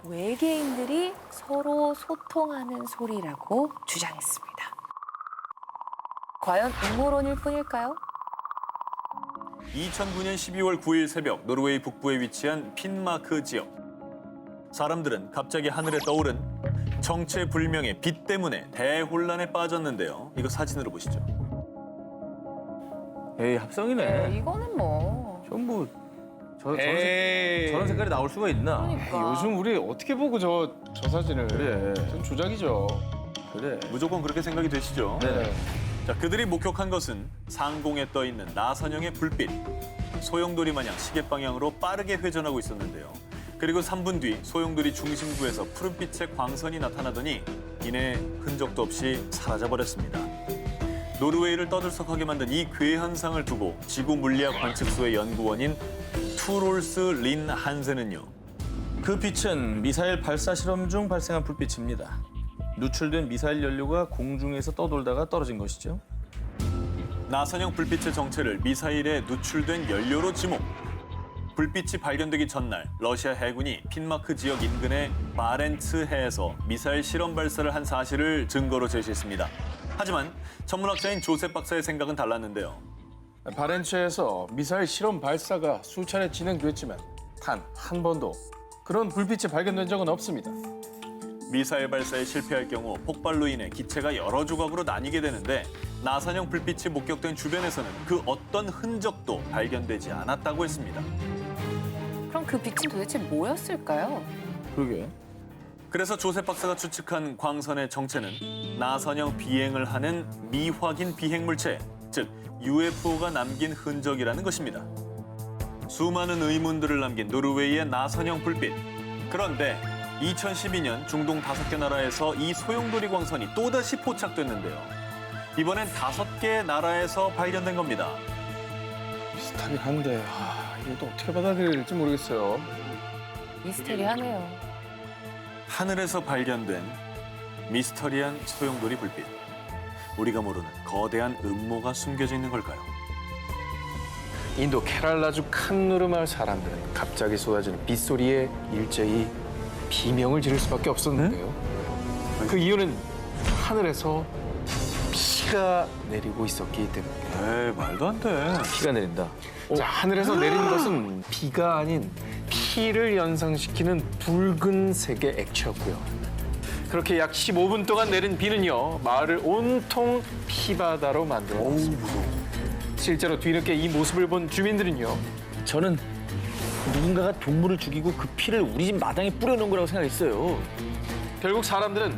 H: 외계인들이 서로 소통하는 소리라고 주장했습니다. 과연 음모론일 뿐일까요?
A: 2009년 12월 9일 새벽 노르웨이 북부에 위치한 핀마크 지역. 사람들은 갑자기 하늘에 떠오른 정체불명의 빛 때문에 대혼란에 빠졌는데요. 이거 사진으로 보시죠.
F: 에이, 합성이네.
H: 이거는 뭐.
F: 전부
C: 에이.
F: 저런 색깔이 나올 수가 있나?
H: 그러니까.
C: 요즘 우리 어떻게 보고 저 사진을.
F: 그래.
C: 전 조작이죠.
F: 그래.
A: 무조건 그렇게 생각이 되시죠?
F: 네.
A: 자, 그들이 목격한 것은 상공에 떠 있는 나선형의 불빛. 소용돌이 마냥 시계 방향으로 빠르게 회전하고 있었는데요. 그리고 3분 뒤 소용돌이 중심부에서 푸른빛의 광선이 나타나더니 이내 흔적도 없이 사라져버렸습니다. 노르웨이를 떠들썩하게 만든 이 괴현상을 두고 지구 물리학 관측소의 연구원인 투롤스 린 한센은요.
F: 그 빛은 미사일 발사 실험 중 발생한 불빛입니다. 누출된 미사일 연료가 공중에서 떠돌다가 떨어진 것이죠.
A: 나선형 불빛의 정체를 미사일에 누출된 연료로 지목. 불빛이 발견되기 전날 러시아 해군이 핀마크 지역 인근의 바렌츠해에서 미사일 실험 발사를 한 사실을 증거로 제시했습니다. 하지만 천문학자인 조셉 박사의 생각은 달랐는데요.
C: 바렌츠에서 미사일 실험 발사가 수차례 진행됐지만 단 한 번도 그런 불빛이 발견된 적은 없습니다.
A: 미사일 발사에 실패할 경우 폭발로 인해 기체가 여러 조각으로 나뉘게 되는데 나선형 불빛이 목격된 주변에서는 그 어떤 흔적도 발견되지 않았다고 했습니다.
H: 그럼 그 빛은 도대체 뭐였을까요?
F: 그러게.
A: 그래서 조셉 박사가 추측한 광선의 정체는 나선형 비행을 하는 미확인 비행물체, 즉 UFO가 남긴 흔적이라는 것입니다. 수많은 의문들을 남긴 노르웨이의 나선형 불빛. 그런데 2012년 중동 5개 나라에서 이 소용돌이 광선이 또다시 포착됐는데요. 이번엔 5개 나라에서 발견된 겁니다.
C: 비슷하긴 한데 이것도 어떻게 받아들여야 될지 모르겠어요.
H: 미스테리하네요.
A: 하늘에서 발견된 미스터리한 소용돌이 불빛. 우리가 모르는 거대한 음모가 숨겨져 있는 걸까요?
C: 인도 케랄라주 칸누르 마을 사람들은 갑자기 쏟아지는 빗소리에 일제히 비명을 지를 수밖에 없었는데요. 그 이유는 하늘에서 피가 내리고 있었기 때문입니다.
A: 에이, 말도 안 돼.
F: 피가 내린다.
C: 자, 하늘에서 내리는 것은 비가 아닌 피를 연상시키는 붉은색의 액체였고요. 그렇게 약 15분 동안 내린 비는요, 마을을 온통 피바다로 만들어놨습니다. 실제로 뒤늦게 이 모습을 본 주민들은요,
F: 저는 누군가가 동물을 죽이고 그 피를 우리 집 마당에 뿌려놓은 거라고 생각했어요.
C: 결국 사람들은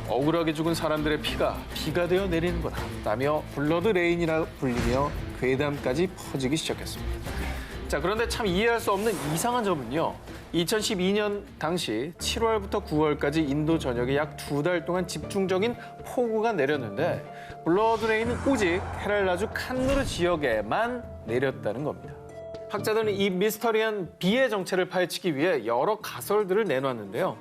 C: 억울하게 죽은 사람들의 피가 비가 되어 내리는 거다 라며 블러드 레인이라 불리며 괴담까지 퍼지기 시작했습니다. 자, 그런데 참 이해할 수 없는 이상한 점은요, 2012년 당시 7월부터 9월까지 인도 전역에 약 2달 동안 집중적인 폭우가 내렸는데 블러드 레인은 오직 케랄라주 칸누르 지역에만 내렸다는 겁니다. 학자들은 이 미스터리한 비의 정체를 파헤치기 위해 여러 가설들을 내놨는데요.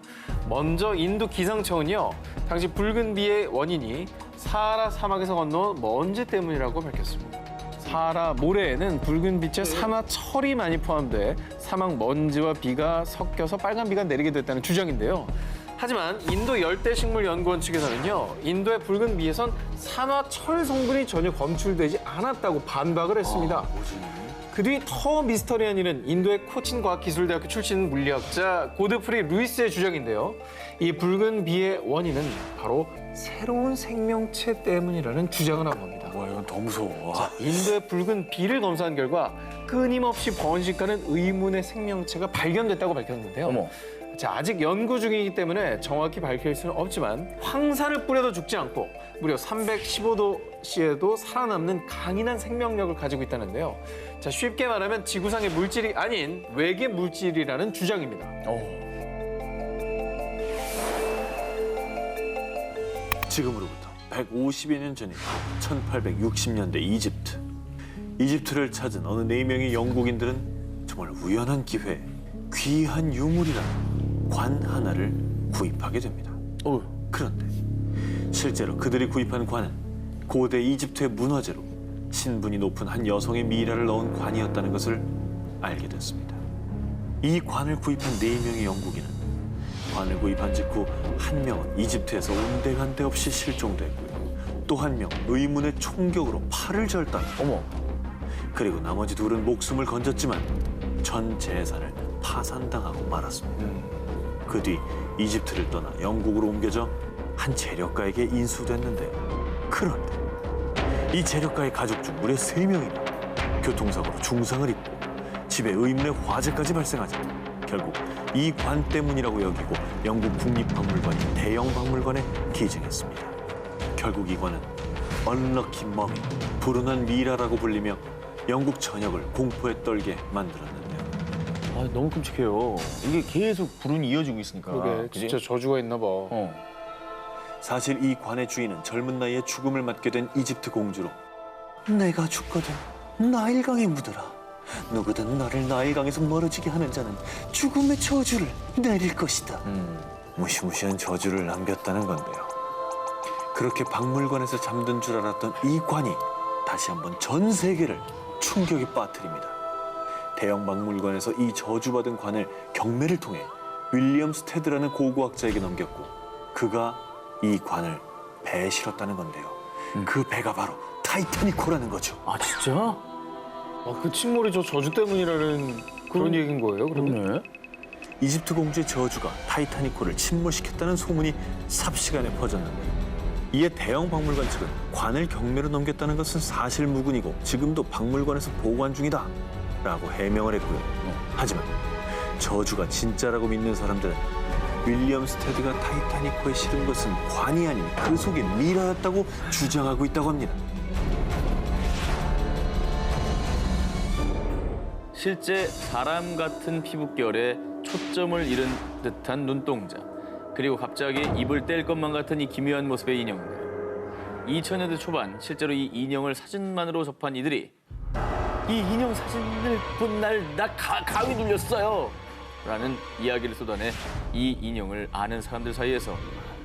C: 먼저 인도 기상청은요, 당시 붉은 비의 원인이 사하라 사막에서 건너온 먼지 때문이라고 밝혔습니다. 사하라 모래에는 붉은 빛의 산화철이 많이 포함돼 사막 먼지와 비가 섞여서 빨간 비가 내리게 됐다는 주장인데요. 하지만 인도 열대식물연구원 측에서는요, 인도의 붉은 비에선 산화철 성분이 전혀 검출되지 않았다고 반박을 했습니다. 그 뒤 더 미스터리한 일은 인도의 코친 과학기술대학교 출신 물리학자 고드프리 루이스의 주장인데요. 이 붉은 비의 원인은 바로 새로운 생명체 때문이라는 주장을 한 겁니다.
A: 와, 이건 더 무서워.
C: 자, 인도의 붉은 비를 검사한 결과 끊임없이 번식하는 의문의 생명체가 발견됐다고 밝혔는데요.
F: 어머.
C: 자, 아직 연구 중이기 때문에 정확히 밝힐 수는 없지만 황사를 뿌려도 죽지 않고 무려 315도씨에도 살아남는 강인한 생명력을 가지고 있다는데요. 자, 쉽게 말하면 지구상의 물질이 아닌 외계 물질이라는 주장입니다.
A: 지금으로부터 150여 년 전인 1860년대 이집트. 이집트를 찾은 어느 4명의 영국인들은 정말 우연한 기회에 귀한 유물이라는 관 하나를 구입하게 됩니다. 그런데 실제로 그들이 구입한 관은 고대 이집트의 문화재로 신분이 높은 한 여성의 미라를 넣은 관이었다는 것을 알게 됐습니다. 이 관을 구입한 4명의 영국인은 관을 구입한 직후 한 명은 이집트에서 온데간데 없이 실종됐고요. 또 한 명은 의문의 총격으로 팔을 절단. 그리고 나머지 둘은 목숨을 건졌지만 전 재산을 파산당하고 말았습니다. 그 뒤 이집트를 떠나 영국으로 옮겨져 한 재력가에게 인수됐는데, 그런데 이 재력가의 가족 중 무려 3명이나 교통사고로 중상을 입고 집에 의문의 화재까지 발생하자 결국 이 관 때문이라고 여기고 영국 국립박물관이 대형 박물관에 기증했습니다. 결국 이 관은 언럭키 머미, 불운한 미라라고 불리며 영국 전역을 공포에 떨게 만들었는데요.
F: 아, 너무 끔찍해요. 이게 계속 불운이 이어지고 있으니까.
C: 그러게,
F: 그지?
C: 진짜 저주가 있나 봐.
A: 사실 이 관의 주인은 젊은 나이에 죽음을 맞게 된 이집트 공주로 내가 죽거든 나일강에 묻어라. 누구든 나를 나일강에서 멀어지게 하는 자는 죽음의 저주를 내릴 것이다. 무시무시한 저주를 남겼다는 건데요. 그렇게 박물관에서 잠든 줄 알았던 이 관이 다시 한번 전 세계를 충격에 빠뜨립니다. 대형 박물관에서 이 저주받은 관을 경매를 통해 윌리엄 스테드라는 고고학자에게 넘겼고 그가 이 관을 배에 실었다는 건데요. 그 배가 바로 타이타닉호라는 거죠.
F: 아, 진짜?
C: 그 침몰이 저 저주 때문이라는 그런 얘기인 거예요, 그러면?
F: 그러네.
A: 이집트 공주의 저주가 타이타닉호를 침몰시켰다는 소문이 삽시간에 퍼졌는데, 이에 대형 박물관 측은 관을 경매로 넘겼다는 것은 사실무근이고 지금도 박물관에서 보관 중이다 라고 해명을 했고요. 하지만 저주가 진짜라고 믿는 사람들은 윌리엄 스테드가 타이타닉호에 실은 것은 관이 아닌 그 속에 미라였다고 주장하고 있다고 합니다.
B: 실제 사람 같은 피부결에 초점을 잃은 듯한 눈동자, 그리고 갑자기 입을 뗄 것만 같은 이 기묘한 모습의 인형들. 2000년대 초반 실제로 이 인형을 사진만으로 접한 이들이 이 인형 사진을 본 날 나 가위 눌렸어요 라는 이야기를 쏟아내 이 인형을 아는 사람들 사이에서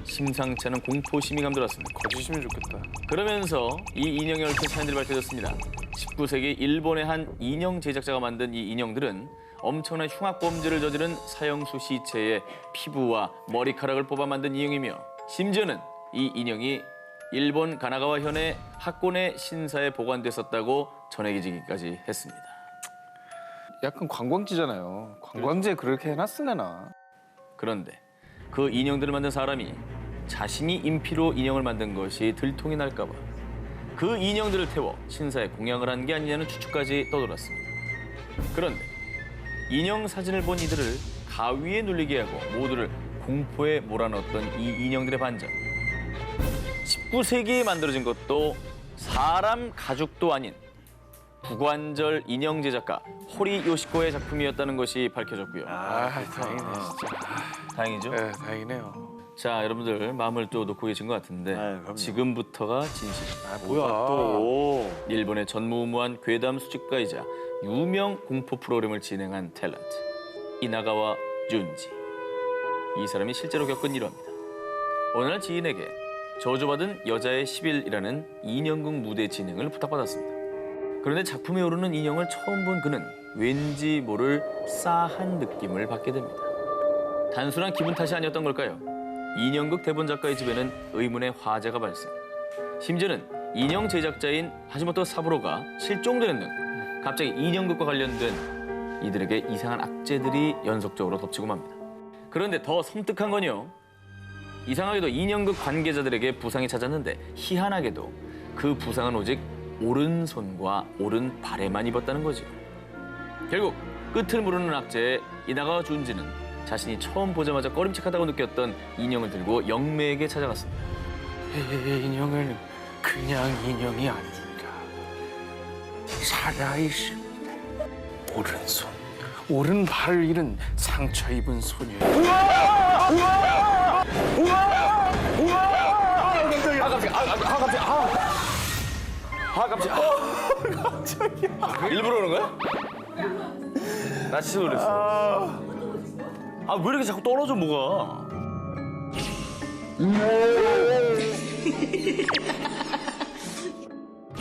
B: 심상치 않은 공포심이 감돌았습니다.
C: 거짓이면 좋겠다.
B: 그러면서 이 인형에 얽힌 사연들이 밝혀졌습니다. 19세기 일본의 한 인형 제작자가 만든 이 인형들은 엄청난 흉악범죄를 저지른 사형수 시체의 피부와 머리카락을 뽑아 만든 인형이며, 심지어는 이 인형이 일본 가나가와 현의 학곤의 신사에 보관됐었다고 전해지기까지 했습니다.
C: 약간 관광지잖아요. 관광지에 그렇게 해놨으려나.
B: 그런데 그 인형들을 만든 사람이 자신이 인피로 인형을 만든 것이 들통이 날까 봐 그 인형들을 태워 신사에 공양을 한 게 아니냐는 추측까지 떠돌았습니다. 그런데 인형 사진을 본 이들을 가위에 눌리게 하고 모두를 공포에 몰아넣었던 이 인형들의 반전. 19세기에 만들어진 것도 사람 가죽도 아닌 부관절 인형 제작가 호리 요시코의 작품이었다는 것이 밝혀졌고요.
C: 다행이네, 진짜.
B: 다행이죠?
C: 네, 다행이네요.
B: 자, 여러분들 마음을 또 놓고 계신 것 같은데
A: 그럼요.
B: 지금부터가 진실입니다.
C: 뭐야.
A: 또
B: 일본의 전무후무한 괴담 수집가이자 유명 공포 프로그램을 진행한 탤런트 이나가와 준지. 이 사람이 실제로 겪은 일화입니다. 어느 날 지인에게 저주받은 여자의 10일이라는 인형극 무대 진행을 부탁받았습니다. 그런데 작품에 오르는 인형을 처음 본 그는 왠지 모를 싸한 느낌을 받게 됩니다. 단순한 기분 탓이 아니었던 걸까요? 인형극 대본 작가의 집에는 의문의 화재가 발생. 심지어는 인형 제작자인 하시모토 사부로가 실종되는 등 갑자기 인형극과 관련된 이들에게 이상한 악재들이 연속적으로 덮치고 맙니다. 그런데 더 섬뜩한 건요. 이상하게도 인형극 관계자들에게 부상이 찾았는데 희한하게도 그 부상은 오직 오른손과 오른발에만 입었다는 거죠. 결국 끝을 모르는 악재에 이나가와 준지는 자신이 처음 보자마자 꺼림칙하다고 느꼈던 인형을 들고 영매에게 찾아갔습니다.
C: 인형은 그냥 인형이 아닙니다. 살아있습니다. 오른손, 오른발을 잃은 상처 입은 소녀.
B: 일부러 그런 거야? 나 진짜 놀랐어. 아, 왜 이렇게 자꾸 떨어져, 뭐가?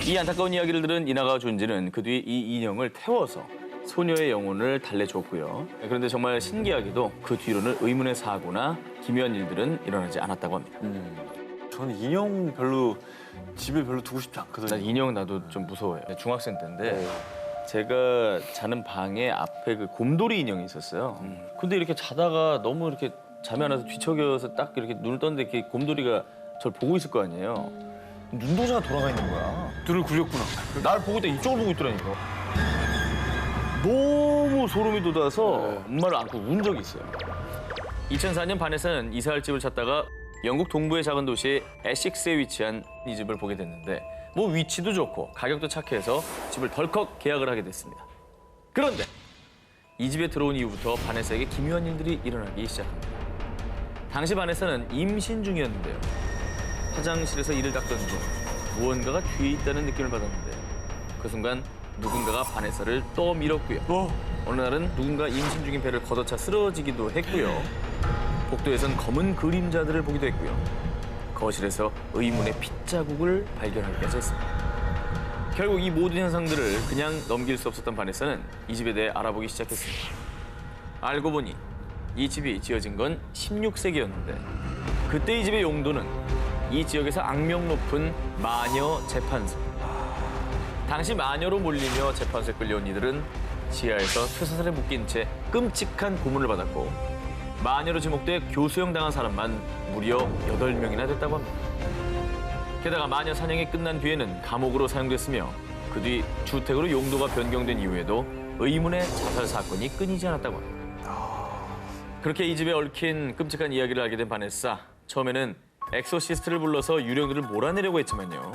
B: 이 안타까운 이야기를 들은 이나가와 존지는 그 뒤에 이 인형을 태워서 소녀의 영혼을 달래줬고요. 그런데 정말 신기하게도 그 뒤로는 의문의 사고나 기묘한 일들은 일어나지 않았다고 합니다.
A: 저는 인형 별로 집에 별로 두고 싶지 않거든요.
B: 난 인형 나도 좀 무서워요. 중학생 때인데 제가 자는 방에 앞에 그 곰돌이 인형이 있었어요. 근데 이렇게 자다가 너무 이렇게 잠이 안 와서 뒤척여서 딱 이렇게 눈을 떴는데 이렇게 곰돌이가 저를 보고 있을 거 아니에요. 눈동자가 돌아가 있는 거야.
C: 눈을 굴렸구나.
B: 날 보고 있다 이쪽을 보고 있더라니까. 너무 소름이 돋아서 엄마를 안고 운 적이 있어요. 2004년 반에서는 이사할 집을 찾다가 영국 동부의 작은 도시 에식스에 위치한 이 집을 보게 됐는데 뭐 위치도 좋고 가격도 착해서 집을 덜컥 계약을 하게 됐습니다. 그런데 이 집에 들어온 이후부터 바네사에게 기묘한 일들이 일어나기 시작합니다. 당시 바네사는 임신 중이었는데요. 화장실에서 이를 닦던 중 무언가가 뒤에 있다는 느낌을 받았는데 그 순간 누군가가 바네사를 떠밀었고요. 어느 날은 누군가 임신 중인 배를 걷어차 쓰러지기도 했고요. 복도에선 검은 그림자들을 보기도 했고요. 거실에서 의문의 핏자국을 발견하기까지 했습니다. 결국 이 모든 현상들을 그냥 넘길 수 없었던 바네사는 이 집에 대해 알아보기 시작했습니다. 알고 보니 이 집이 지어진 건 16세기였는데 그때 이 집의 용도는 이 지역에서 악명 높은 마녀 재판소. 당시 마녀로 몰리며 재판소에 끌려온 이들은 지하에서 쇠사슬에 묶인 채 끔찍한 고문을 받았고 마녀로 지목돼 교수형 당한 사람만 무려 8명이나 됐다고 합니다. 게다가 마녀 사냥이 끝난 뒤에는 감옥으로 사용됐으며 그 뒤 주택으로 용도가 변경된 이후에도 의문의 자살 사건이 끊이지 않았다고 합니다. 그렇게 이 집에 얽힌 끔찍한 이야기를 알게 된 바네사. 처음에는 엑소시스트를 불러서 유령들을 몰아내려고 했지만요.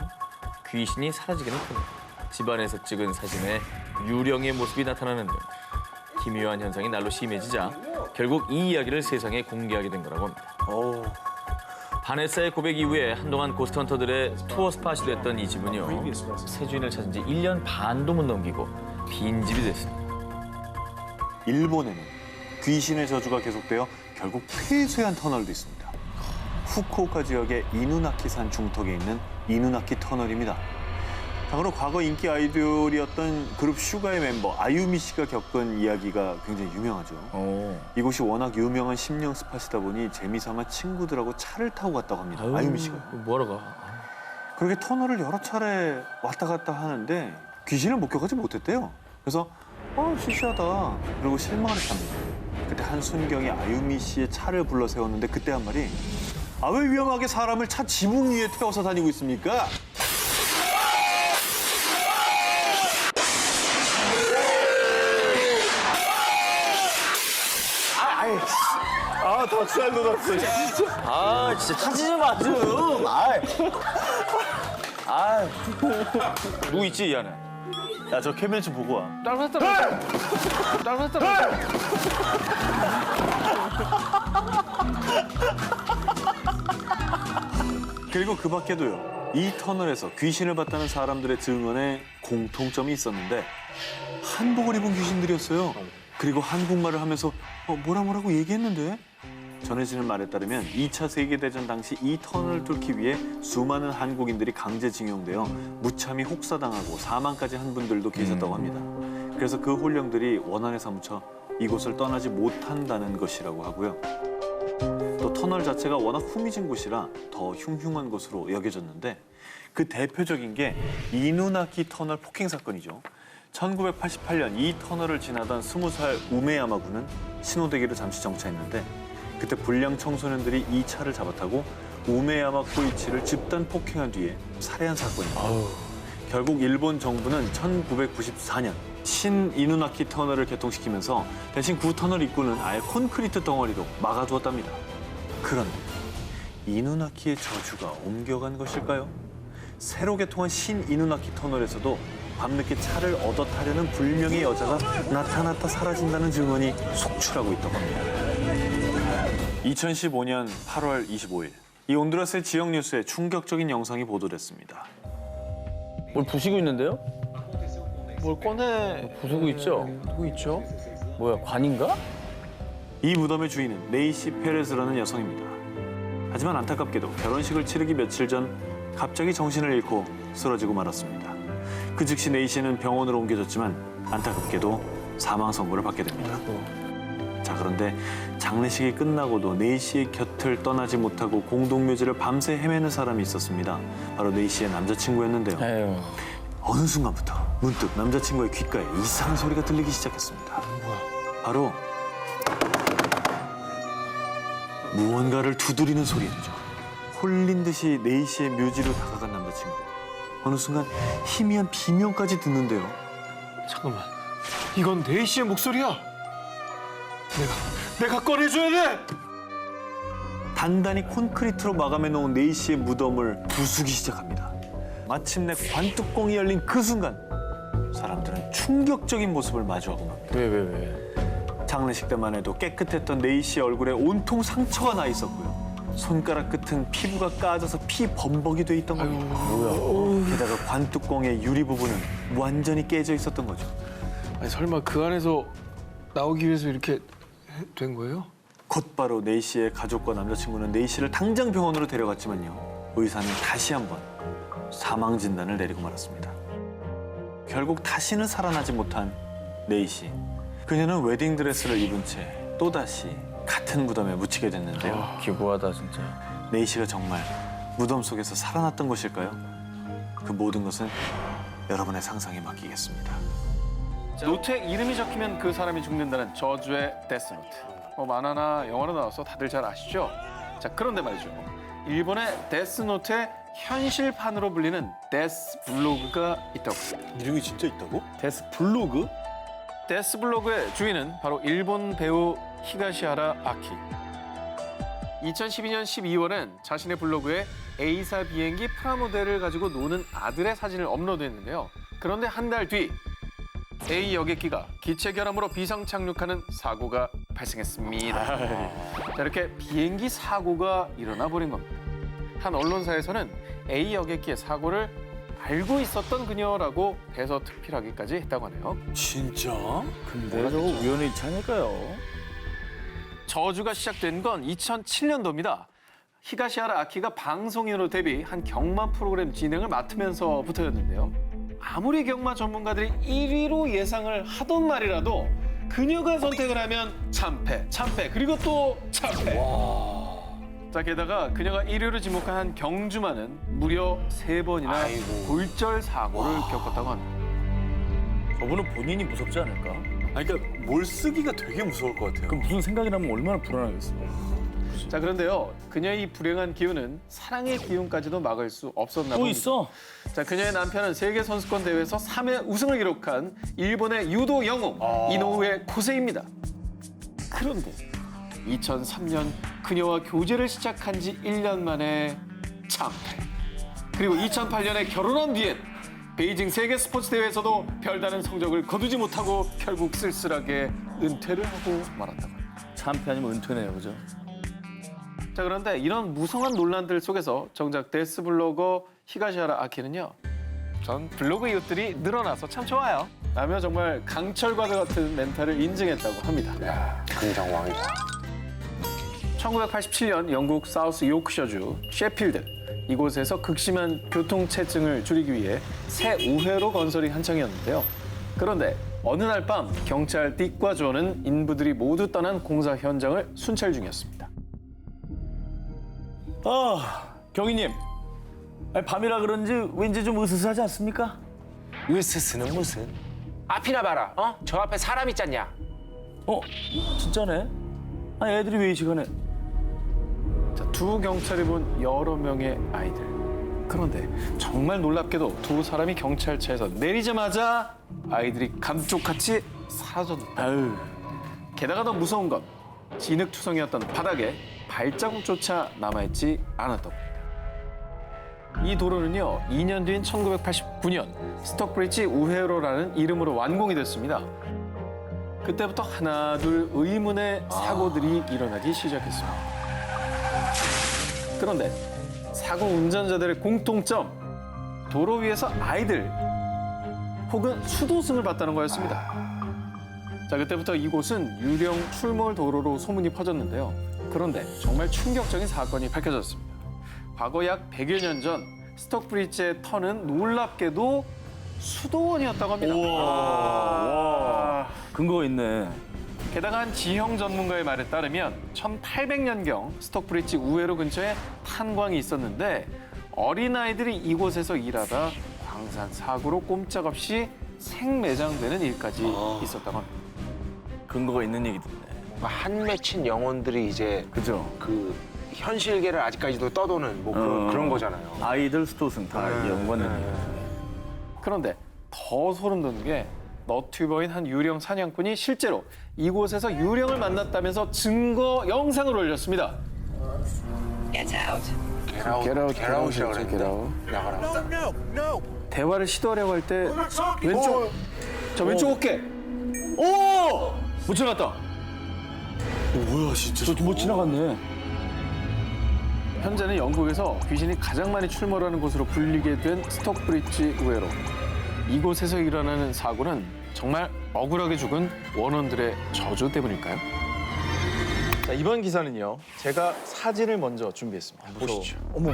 B: 귀신이 사라지기는 큽니다. 집안에서 찍은 사진에 유령의 모습이 나타나는 등 기묘한 현상이 날로 심해지자 결국 이 이야기를 세상에 공개하게 된 거라고 합니다. 바네사의 고백 이후에 한동안 고스트헌터들의 투어 스팟이 됐던 이 집은요. 새 주인을 찾은 지 1년 반도 못 넘기고 빈집이 됐습니다.
A: 일본에는 귀신의 저주가 계속되어 결국 폐쇄한 터널도 있습니다. 후쿠오카 지역의 이누나키산 중턱에 있는 이누나키 터널입니다. 참고로 과거 인기 아이돌이었던 그룹 슈가의 멤버 아유미 씨가 겪은 이야기가 굉장히 유명하죠. 이곳이 워낙 유명한 심령 스팟이다 보니 재미삼아 친구들하고 차를 타고 갔다고 합니다. 아유미 씨가.
B: 뭐하러 가?
A: 그렇게 터널을 여러 차례 왔다 갔다 하는데 귀신을 목격하지 못했대요. 그래서 시시하다. 그리고 실망을 했답니다. 그때 한순경이 아유미 씨의 차를 불러 세웠는데 그때 한 말이 왜 위험하게 사람을 차 지붕 위에 태워서 다니고 있습니까? 닭살 돋았어, 진짜.
F: 진짜 타지 마 좀.
B: 누구 있지, 이 안에?
A: 야, 저 캐비넷 좀 보고 와. 그리고 그 밖에도요. 이 터널에서 귀신을 봤다는 사람들의 증언에 공통점이 있었는데 한복을 입은 귀신들이었어요. 그리고 한국말을 하면서 뭐라고 얘기했는데? 전해지는 말에 따르면 2차 세계대전 당시 이 터널을 뚫기 위해 수많은 한국인들이 강제징용되어 무참히 혹사당하고 사망까지 한 분들도 계셨다고 합니다. 그래서 그 혼령들이 원한에 사무쳐 이곳을 떠나지 못한다는 것이라고 하고요. 또 터널 자체가 워낙 후미진 곳이라 더 흉흉한 것으로 여겨졌는데 그 대표적인 게 이누나키 터널 폭행 사건이죠. 1988년 이 터널을 지나던 20살 우메야마 군은 신호대기를 잠시 정차했는데 그때 불량 청소년들이 이 차를 잡아타고 우메야마 코이치를 집단 폭행한 뒤에 살해한 사건입니다. 결국 일본 정부는 1994년 신이누나키 터널을 개통시키면서 대신 구 터널 입구는 아예 콘크리트 덩어리로 막아두었답니다. 그런데 이누나키의 저주가 옮겨간 것일까요? 새로 개통한 신이누나키 터널에서도 밤늦게 차를 얻어 타려는 불명의 여자가 나타났다 사라진다는 증언이 속출하고 있다고 합니다. 2015년 8월 25일 이 온두라스의 지역 뉴스에 충격적인 영상이 보도됐습니다.
B: 뭘 부시고 있는데요?
C: 뭘 꺼내
B: 부수고 있죠?
C: 두고 있죠?
B: 뭐야, 관인가?
A: 이 무덤의 주인은 네이시 페레즈라는 여성입니다. 하지만 안타깝게도 결혼식을 치르기 며칠 전 갑자기 정신을 잃고 쓰러지고 말았습니다. 그 즉시 네이시는 병원으로 옮겨졌지만 안타깝게도 사망 선고를 받게 됩니다. 자, 그런데 장례식이 끝나고도 네이시의 곁을 떠나지 못하고 공동묘지를 밤새 헤매는 사람이 있었습니다. 바로 네이시의 남자친구였는데요.
B: 에휴.
A: 어느 순간부터 문득 남자친구의 귓가에 이상한 소리가 들리기 시작했습니다. 바로 무언가를 두드리는 소리였죠. 홀린 듯이 네이시의 묘지로 다가간 남자친구. 어느 순간 희미한 비명까지 듣는데요.
C: 잠깐만, 이건 네이시의 목소리야. 내가 꺼내줘야 돼.
A: 단단히 콘크리트로 마감해 놓은 네이시의 무덤을 부수기 시작합니다. 마침내 관뚜껑이 열린 그 순간 사람들은 충격적인 모습을 마주하고 맙니다.
B: 왜?
A: 장례식 때만 해도 깨끗했던 네이시의 얼굴에 온통 상처가 나 있었고요. 손가락 끝은 피부가 까져서 피 범벅이 돼 있던 겁니다. 게다가 관뚜껑의 유리 부분은 완전히 깨져 있었던 거죠.
C: 아니 설마 그 안에서 나오기 위해서 이렇게 된 거예요?
A: 곧바로 네이시의 가족과 남자친구는 네이시를 당장 병원으로 데려갔지만요. 의사는 다시 한번 사망 진단을 내리고 말았습니다. 결국 다시는 살아나지 못한 네이시. 그녀는 웨딩드레스를 입은 채 또다시 같은 무덤에 묻히게 됐는데요.
B: 기구하다, 진짜.
A: 네이시가 정말 무덤 속에서 살아났던 것일까요? 그 모든 것은 여러분의 상상에 맡기겠습니다.
C: 노트에 이름이 적히면 그 사람이 죽는다는 저주의 데스노트. 만화나 영화로 나와서 다들 잘 아시죠? 자, 그런데 말이죠. 일본의 데스노트의 현실판으로 불리는 데스블로그가 있다고 합니다.
A: 이름이 진짜 있다고?
C: 데스블로그? 데스블로그의 주인은 바로 일본 배우 히가시하라 아키. 2012년 12월엔 자신의 블로그에 A사 비행기 프라모델을 가지고 노는 아들의 사진을 업로드했는데요. 그런데 한 달 뒤 A 여객기가 기체 결함으로 비상 착륙하는 사고가 발생했습니다. 자, 이렇게 비행기 사고가 일어나 버린 겁니다. 한 언론사에서는 A 여객기의 사고를 알고 있었던 그녀라고 대서특필하기까지 했다고 하네요.
A: 진짜?
B: 근데 저거 우연의 일치 아닐까요?
C: 저주가 시작된 건 2007년도입니다. 히가시하라 아키가 방송인으로 데뷔, 한 경마 프로그램 진행을 맡으면서부터였는데요. 아무리 경마 전문가들이 1위로 예상을 하던 말이라도 그녀가 선택을 하면 참패, 그리고 또 참패. 자, 게다가 그녀가 1위로 지목한 한 경주마는 무려 3번이나 골절 사고를 겪었다고 합니다.
B: 저분은 본인이 무섭지 않을까?
A: 아니, 그러니까 뭘 쓰기가 되게 무서울 것 같아요.
B: 그럼 무슨 생각이 나면 얼마나 불안하겠어요.
C: 자, 그런데요. 그녀의 이 불행한 기운은 사랑의 기운까지도 막을 수 없었나
B: 또
C: 봅니다.
B: 있어?
C: 자, 그녀의 남편은 세계 선수권 대회에서 3회 우승을 기록한 일본의 유도 영웅 이노우에 코세입니다. 그런데 2003년 그녀와 교제를 시작한 지 1년 만에 참패. 그리고 2008년에 결혼한 뒤엔 베이징 세계 스포츠 대회에서도 별다른 성적을 거두지 못하고 결국 쓸쓸하게 은퇴를 하고 말았다고 합니다.
B: 참패 아니면 은퇴네요, 그죠?
C: 자, 그런데 이런 무성한 논란들 속에서 정작 데스블로거 히가시하라 아키는요. 전 블로그 이웃들이 늘어나서 참 좋아요. 라며 정말 강철과도 같은 멘탈을 인증했다고 합니다.
D: 긍정왕이다.
C: 1987년 영국 사우스 요크셔주 셰필드 이곳에서 극심한 교통체증을 줄이기 위해 새 우회로 건설이 한창이었는데요. 그런데 어느 날 밤 경찰 딕과 존은 인부들이 모두 떠난 공사 현장을 순찰 중이었습니다.
B: 경위님. 밤이라 그런지 왠지 좀 으스스하지 않습니까?
I: 으스스는 무슨? 앞이나 봐라. 저 앞에 사람 있잖냐?
B: 진짜네. 애들이 왜 이 시간에?
C: 자, 두 경찰이 본 여러 명의 아이들. 그런데 정말 놀랍게도 두 사람이 경찰차에서 내리자마자 아이들이 감쪽같이 사라졌다. 게다가 더 무서운 건 진흙투성이었던 바닥에 발자국조차 남아있지 않았던 겁니다. 이 도로는요, 2년 뒤인 1989년 스톡브리지 우회로라는 이름으로 완공이 됐습니다. 그때부터 하나 둘 의문의 사고들이 일어나기 시작했습니다. 그런데 사고 운전자들의 공통점, 도로 위에서 아이들 혹은 수도승을 봤다는 거였습니다. 자, 그때부터 이곳은 유령 출몰 도로로 소문이 퍼졌는데요. 그런데 정말 충격적인 사건이 밝혀졌습니다. 과거 약 100여 년 전 스톡브리지의 터는 놀랍게도 수도원이었다고 합니다.
F: 근거가 있네.
C: 게다가 한 지형 전문가의 말에 따르면 1800년경 스톡브리지 우회로 근처에 탄광이 있었는데 어린아이들이 이곳에서 일하다 광산 사고로 꼼짝없이 생매장되는 일까지 있었다고 합니다.
F: 근거가 있는 얘기 듣네.
I: 한 맺힌 영혼들이 이제
F: 그죠?
I: 그 현실계를 아직까지도 떠도는 뭐 그런 거잖아요.
F: 아이들 수도승 다 연관되는 얘기.
C: 그런데 더 소름 돋는 게 너튜버인 한 유령 사냥꾼이 실제로 이곳에서 유령을 만났다면서 증거 영상을 올렸습니다.
I: 게라웃이라고 그랬는데. 나가라.
C: 대화를 시도하려고 할 때 왼쪽 어깨 못 지나갔다.
A: 뭐야 진짜.
F: 못 지나갔네.
C: 현재는 영국에서 귀신이 가장 많이 출몰하는 곳으로 불리게 된 스톡브리지 우회로. 이곳에서 일어나는 사고는 정말 억울하게 죽은 원원들의 저주 때문일까요?
J: 자, 이번 기사는요. 제가 사진을 먼저 준비했습니다.
A: 보시죠.
J: 어머,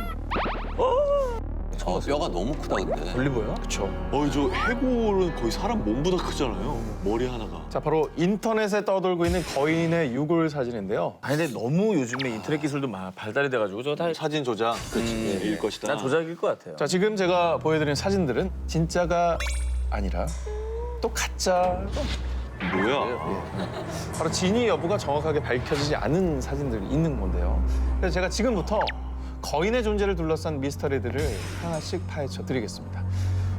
D: 저 뼈가 너무 크다 근데.
J: 올리버요? 그렇죠.
A: 저 해골은 거의 사람 몸보다 크잖아요. 머리 하나가.
J: 자, 바로 인터넷에 떠돌고 있는 거인의 유골 사진인데요.
F: 아니 근데 너무 요즘에 인터넷 기술도 발달이 돼가지고 저거 다
A: 사진 조작 일 것이다.
F: 난 조작일 것 같아요.
J: 자, 지금 제가 보여드린 사진들은 진짜가 아니라 또 가짜.
A: 뭐야?
J: 바로 진위 여부가 정확하게 밝혀지지 않은 사진들이 있는 건데요. 그래서 제가 지금부터 거인의 존재를 둘러싼 미스터리들을 하나씩 파헤쳐 드리겠습니다.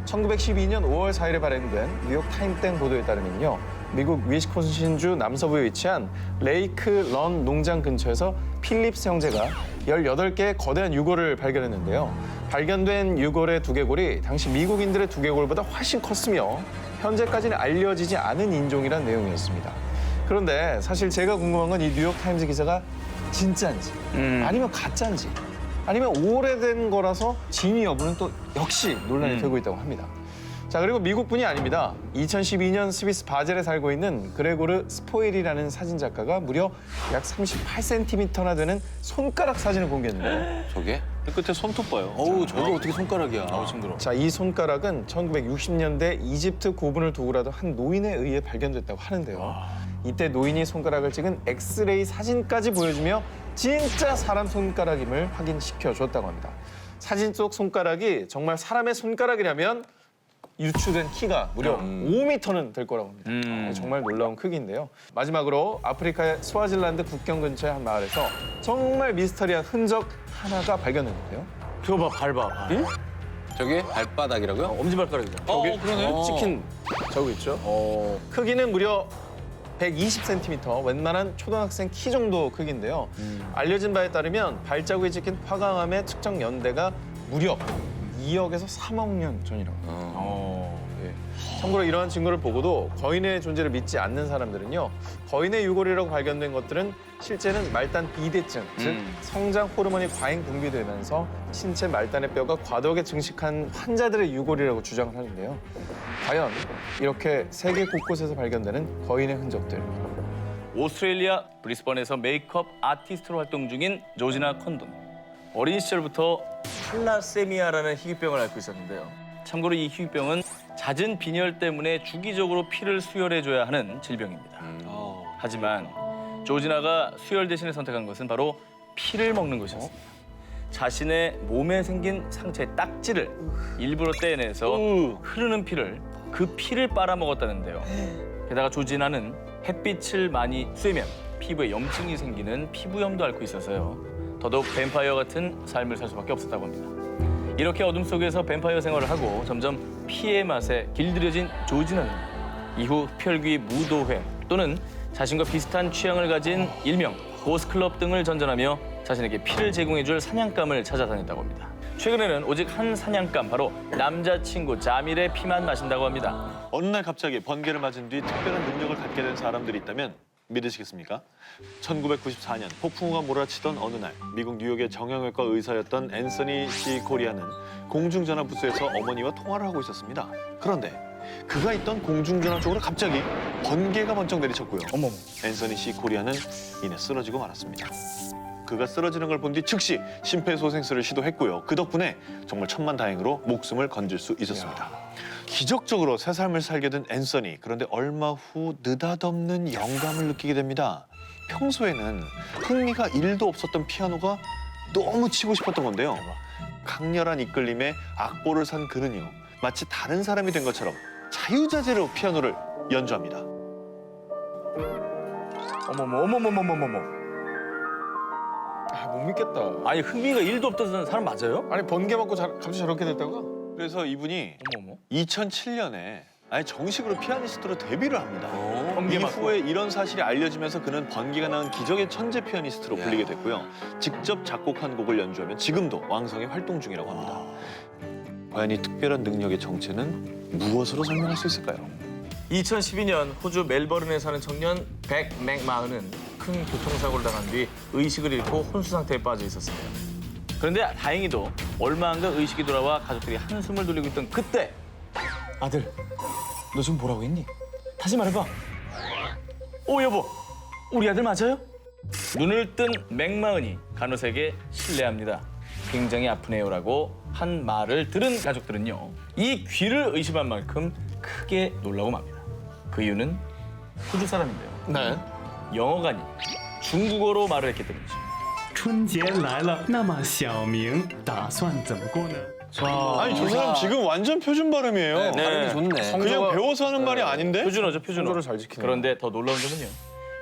J: 1912년 5월 4일에 발행된 뉴욕 타임땡 보도에 따르면요. 미국 위스콘신주 남서부에 위치한 레이크 런 농장 근처에서 필립스 형제가 18개의 거대한 유골을 발견했는데요. 발견된 유골의 두개골이 당시 미국인들의 두개골보다 훨씬 컸으며 현재까지는 알려지지 않은 인종이란 내용이었습니다. 그런데 사실 제가 궁금한 건 이 뉴욕타임즈 기사가 진짜인지 아니면 가짜인지 아니면 오래된 거라서 진위 여부는 또 역시 논란이 되고 있다고 합니다. 자, 그리고 미국뿐이 아닙니다. 2012년 스위스 바젤에 살고 있는 그레고르 스포일이라는 사진작가가 무려 약 38cm나 되는 손가락 사진을 공개했는데요.
D: 저게?
A: 끝에 손톱 봐요.
D: 어우 저게 어떻게 손가락이야.
F: 징그러워.
J: 자, 이 손가락은 1960년대 이집트 고분을 두고 라던 한 노인에 의해 발견됐다고 하는데요. 이때 노인이 손가락을 찍은 엑스레이 사진까지 보여주며 진짜 사람 손가락임을 확인시켜줬다고 합니다. 사진 속 손가락이 정말 사람의 손가락이라면 유추된 키가 무려 5m는 될 거라고 합니다. 정말 놀라운 크기인데요. 마지막으로 아프리카의 스와질란드 국경 근처의 한 마을에서 정말 미스터리한 흔적 하나가 발견됐는데요.
F: 저거 봐, 밟아. 응?
D: 저게 발바닥이라고요?
F: 엄지발가락이죠.
D: 그러네.
J: 찍힌 저거 있죠? 크기는 무려 120cm, 웬만한 초등학생 키 정도 크기인데요. 알려진 바에 따르면 발자국이 찍힌 화강암의 측정 연대가 무려 2억에서 3억 년 전이라고 합니다. 예. 참고로 이러한 증거를 보고도 거인의 존재를 믿지 않는 사람들은요. 거인의 유골이라고 발견된 것들은 실제는 말단 비대증, 즉 성장 호르몬이 과잉 분비되면서 신체 말단의 뼈가 과도하게 증식한 환자들의 유골이라고 주장을 하는데요. 과연 이렇게 세계 곳곳에서 발견되는 거인의 흔적들,
B: 오스트레일리아 브리스번에서 메이크업 아티스트로 활동 중인 조지나 콘돈. 어린 시절부터 탈라세미아라는 희귀병을 앓고 있었는데요. 참고로 이 희귀병은 잦은 빈혈 때문에 주기적으로 피를 수혈해줘야 하는 질병입니다. 하지만 조지나가 수혈 대신에 선택한 것은 바로 피를 먹는 것이었습니다. 자신의 몸에 생긴 상처의 딱지를 일부러 떼내서 흐르는 피를 그 피를 빨아먹었다는데요. 게다가 조지나는 햇빛을 많이 쐬면 피부에 염증이 생기는 피부염도 앓고 있어서요. 더더욱 뱀파이어 같은 삶을 살 수밖에 없었다고 합니다. 이렇게 어둠 속에서 뱀파이어 생활을 하고 점점 피의 맛에 길들여진 조지는 이후 흡혈귀 무도회 또는 자신과 비슷한 취향을 가진 일명 고스클럽 등을 전전하며 자신에게 피를 제공해줄 사냥감을 찾아다녔다고 합니다. 최근에는 오직 한 사냥감, 바로 남자친구 자밀의 피만 마신다고 합니다.
A: 어느 날 갑자기 번개를 맞은 뒤 특별한 능력을 갖게 된 사람들이 있다면 믿으시겠습니까? 1994년 폭풍우가 몰아치던 어느 날 미국 뉴욕의 정형외과 의사였던 앤서니 C. 코리아는 공중전화 부스에서 어머니와 통화를 하고 있었습니다. 그런데 그가 있던 공중전화 쪽으로 갑자기 번개가 번쩍 내리쳤고요. 앤서니 C. 코리아는 이내 쓰러지고 말았습니다. 그가 쓰러지는 걸 본 뒤 즉시 심폐소생술을 시도했고요. 그 덕분에 정말 천만다행으로 목숨을 건질 수 있었습니다. 기적적으로 새 삶을 살게 된 앤서니. 그런데 얼마 후 느닷없는 영감을 느끼게 됩니다. 평소에는 흥미가 1도 없었던 피아노가 너무 치고 싶었던 건데요. 강렬한 이끌림에 악보를 산 그는요. 마치 다른 사람이 된 것처럼 자유자재로 피아노를 연주합니다.
B: 어머머머머머머머머.
J: 못 믿겠다.
B: 아니 흥미가 1도 없던 사람 맞아요?
J: 아니 번개 맞고 갑자기 저렇게 됐다고?
A: 그래서 이분이
B: 어머머.
A: 2007년에 아예 정식으로 피아니스트로 데뷔를 합니다.
B: 번개 맞고.
A: 이후에 이런 사실이 알려지면서 그는 번개가 낳은 기적의 천재 피아니스트로 불리게 됐고요. 직접 작곡한 곡을 연주하면 지금도 왕성히 활동 중이라고 합니다. 과연 이 특별한 능력의 정체는 무엇으로 설명할 수 있을까요?
B: 2012년 호주 멜버른에 사는 청년 백 맥마흔은 큰 교통사고를 당한 뒤 의식을 잃고 혼수 상태에 빠져 있었습니다. 그런데 다행히도 얼마 안 가 의식이 돌아와 가족들이 한숨을 돌리고 있던 그때 아들, 너 지금 뭐라고 했니? 다시 말해봐. 오 여보, 우리 아들 맞아요? 눈을 뜬 맥마흔이 간호사에게 실례합니다. 굉장히 아프네요라고 한 말을 들은 가족들은요. 이 귀를 의심한 만큼 크게 놀라고 맙니다. 그 이유는 호주 사람인데요.
J: 네.
B: 영어가 아닌 중국어로 말을 했기 때문이죠.
K: 春节来了，那么小明打算怎么过呢？
A: 아니 저 사람 지금 완전 표준 발음이에요.
D: 발음이 좋네.
A: 그냥 배워서 하는 말이 아닌데?
B: 표준어죠, 표준어.
J: 성조를 잘 지키네요.
B: 그런데 더 놀라운 점은요.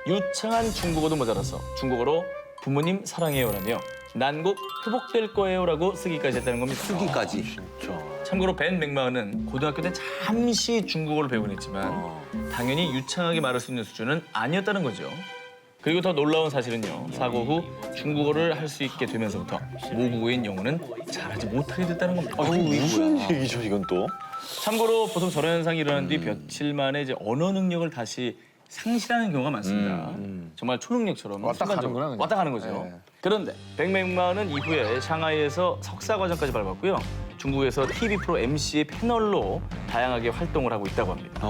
B: 유창한 중국어도 모자라서 중국어로 부모님 사랑해요라며 난곡 회복될 거예요라고 쓰기까지 했다는 겁니다.
D: 쓰기까지.
A: 진짜.
B: 참고로 벤 맥마흔은 고등학교 때 잠시 중국어를 배우긴 했지만 당연히 유창하게 말할 수 있는 수준은 아니었다는 거죠. 그리고 더 놀라운 사실은요. 사고 후 중국어를 할 수 있게 되면서부터 모국어인 영어는 잘하지 못하게 됐다는 겁니다.
A: 무슨 얘기죠 이건 또?
B: 참고로 보통 저런 현상이 일어난 뒤 며칠 만에 이제 언어 능력을 다시 상실하는 경우가 많습니다. 정말 초능력처럼
J: 왔다
B: 순간적으로
J: 가는구나, 그냥.
B: 왔다 가는 거죠.
J: 네.
B: 그런데 백맥마는 이후에 샹하이에서 석사 과정까지 밟았고요. 중국에서 TV 프로 MC의 패널로 다양하게 활동을 하고 있다고 합니다.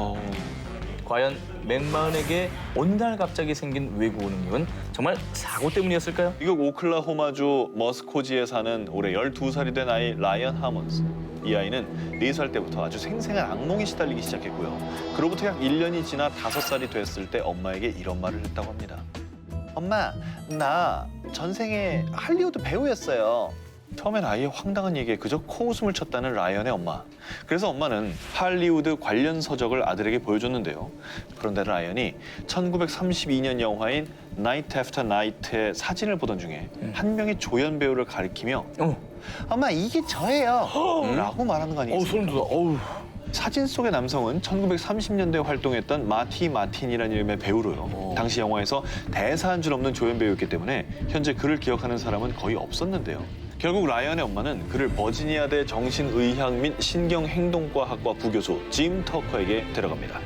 B: 과연 맥마흔에게 어느 날 갑자기 생긴 외국어 능력은 정말 사고 때문이었을까요?
A: 미국 오클라호마주 머스코지에 사는 올해 12살이 된 아이 라이언 하먼스. 이 아이는 4살 때부터 아주 생생한 악몽에 시달리기 시작했고요. 그로부터 약 1년이 지나 5살이 됐을 때 엄마에게 이런 말을 했다고 합니다. 엄마, 나 전생에 할리우드 배우였어요. 처음엔 아이의 황당한 얘기에 그저 코웃음을 쳤다는 라이언의 엄마. 그래서 엄마는 할리우드 관련 서적을 아들에게 보여줬는데요. 그런데 라이언이 1932년 영화인 나이트 애프터 나이트의 사진을 보던 중에 한 명의 조연 배우를 가리키며 엄마 이게 저예요 라고 말하는 거 아니겠습니까?
B: 소름 돋아. 어우.
A: 사진 속의 남성은 1930년대에 활동했던 마티 마틴이라는 이름의 배우로요. 당시 영화에서 대사 한 줄 없는 조연 배우였기 때문에 현재 그를 기억하는 사람은 거의 없었는데요. 결국 라이언의 엄마는 그를 버지니아대 정신의학 및 신경행동과학과 부교수 짐 터커에게 데려갑니다.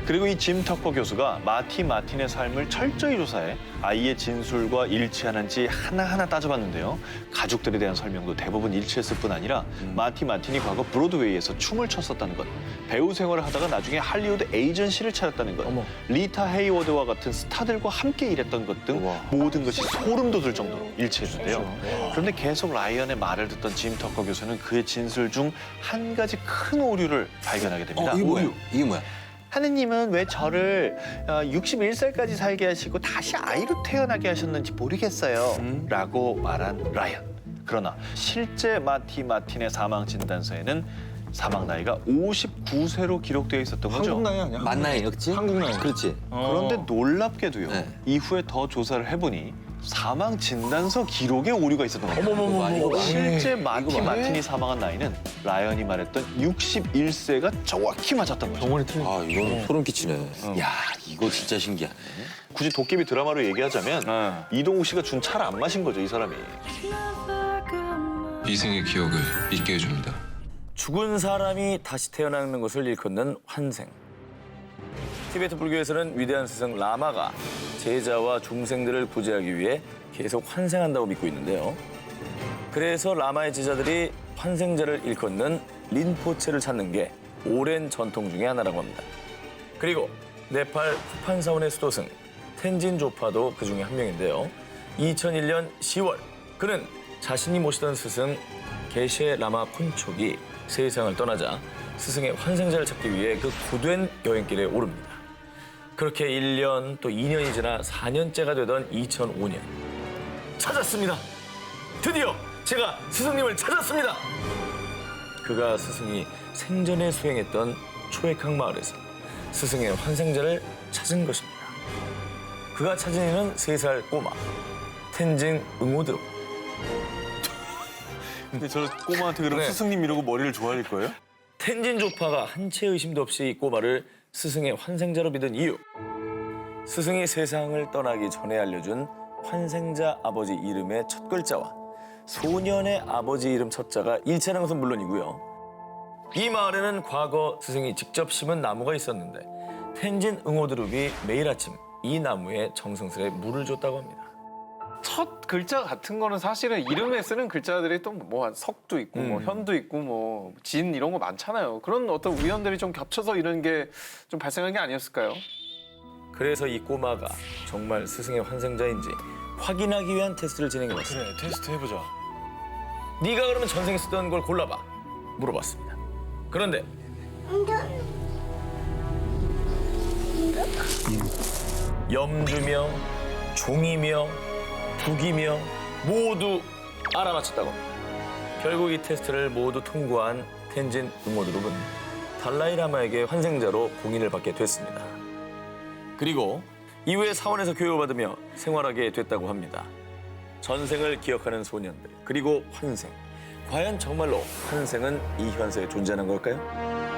A: 그리고 이 짐 터커 교수가 마티 마틴의 삶을 철저히 조사해 아이의 진술과 일치하는지 하나하나 따져봤는데요. 가족들에 대한 설명도 대부분 일치했을 뿐 아니라 마티 마틴이 과거 브로드웨이에서 춤을 췄었다는 것, 배우 생활을 하다가 나중에 할리우드 에이전시를 차렸다는 것, 리타 헤이워드와 같은 스타들과 함께 일했던 것 등 모든 것이 소름 돋을 정도로 일치했는데요. 그런데 계속 라이언의 말을 듣던 짐 터커 교수는 그의 진술 중 한 가지 큰 오류를 발견하게 됩니다.
D: 이게 뭐야? 이게 뭐야?
A: 하느님은 왜 저를 61살까지 살게 하시고 다시 아이로 태어나게 하셨는지 모르겠어요. 라고 말한 라이언. 그러나 실제 마티 마틴의 사망 진단서에는 사망 나이가 59세로 기록되어 있었던 거죠.
J: 한국 나이 아니야?
D: 맞나요, 역지?
J: 한국 나이.
D: 그렇지.
A: 그런데 놀랍게도요.
D: 네.
A: 이후에 더 조사를 해보니 사망 진단서 기록에 오류가 있었던 겁니다. 실제 마티니 사망한 나이는 라이언이 말했던 61세가 정확히 맞았던 거죠.
D: 아, 이건 소름 끼치네. 야, 이거 진짜 신기하네.
A: 굳이 도깨비 드라마로 얘기하자면 이동욱 씨가 준 차를 안 마신 거죠, 이 사람이.
L: 이생의 기억을 잊게 해줍니다.
F: 죽은 사람이 다시 태어나는 것을 일컫는 환생. 티베트 불교에서는 위대한 스승 라마가 제자와 중생들을 구제하기 위해 계속 환생한다고 믿고 있는데요. 그래서 라마의 제자들이 환생자를 일컫는 린포체를 찾는 게 오랜 전통 중에 하나라고 합니다. 그리고 네팔 후판사원의 수도승 텐진 조파도 그 중에 한 명인데요. 2001년 10월 그는 자신이 모시던 스승 게셰 라마 폰촉이 세상을 떠나자 스승의 환생자를 찾기 위해 그 고된 여행길에 오릅니다. 그렇게 1년 또 2년이 지나 4년째가 되던 2005년 찾았습니다. 드디어 제가 스승님을 찾았습니다. 그가 스승이 생전에 수행했던 초액항 마을에서 스승의 환생자를 찾은 것입니다. 그가 찾은 이는 3살 꼬마 텐진 응오드로.
A: 근데 저 꼬마한테 그럼
F: 네.
A: 스승님 이러고 머리를 조아릴 거예요?
F: 텐진 조파가 한 채 의심도 없이 이 꼬마를 스승의 환생자로 믿은 이유. 스승이 세상을 떠나기 전에 알려준 환생자 아버지 이름의 첫 글자와 소년의 아버지 이름 첫 자가 일치하는 것은 물론이고요. 이 마을에는 과거 스승이 직접 심은 나무가 있었는데 텐진 응오드룹이 매일 아침 이 나무에 정성스레 물을 줬다고 합니다.
C: 첫 글자 같은 거는 사실은 이름에 쓰는 글자들이 또 뭐 석도 있고 뭐 현도 있고 뭐 진 이런 거 많잖아요. 그런 어떤 우연들이 좀 겹쳐서 이런 게 좀 발생한 게 아니었을까요?
F: 그래서 이 꼬마가 정말 스승의 환생자인지 확인하기 위한 테스트를 진행해봤습니다.
A: 그래, 테스트 해보자.
F: 네가 그러면 전생에 쓰던 걸 골라봐. 물어봤습니다. 그런데 염주며 종이며 북이며 모두 알아맞혔다고 합니다. 결국 이 테스트를 모두 통과한 텐진 응오드룹은 달라이 라마에게 환생자로 공인을 받게 됐습니다. 그리고 이후에 사원에서 교육을 받으며 생활하게 됐다고 합니다. 전생을 기억하는 소년들, 그리고 환생. 과연 정말로 환생은 이 현세에 존재하는 걸까요?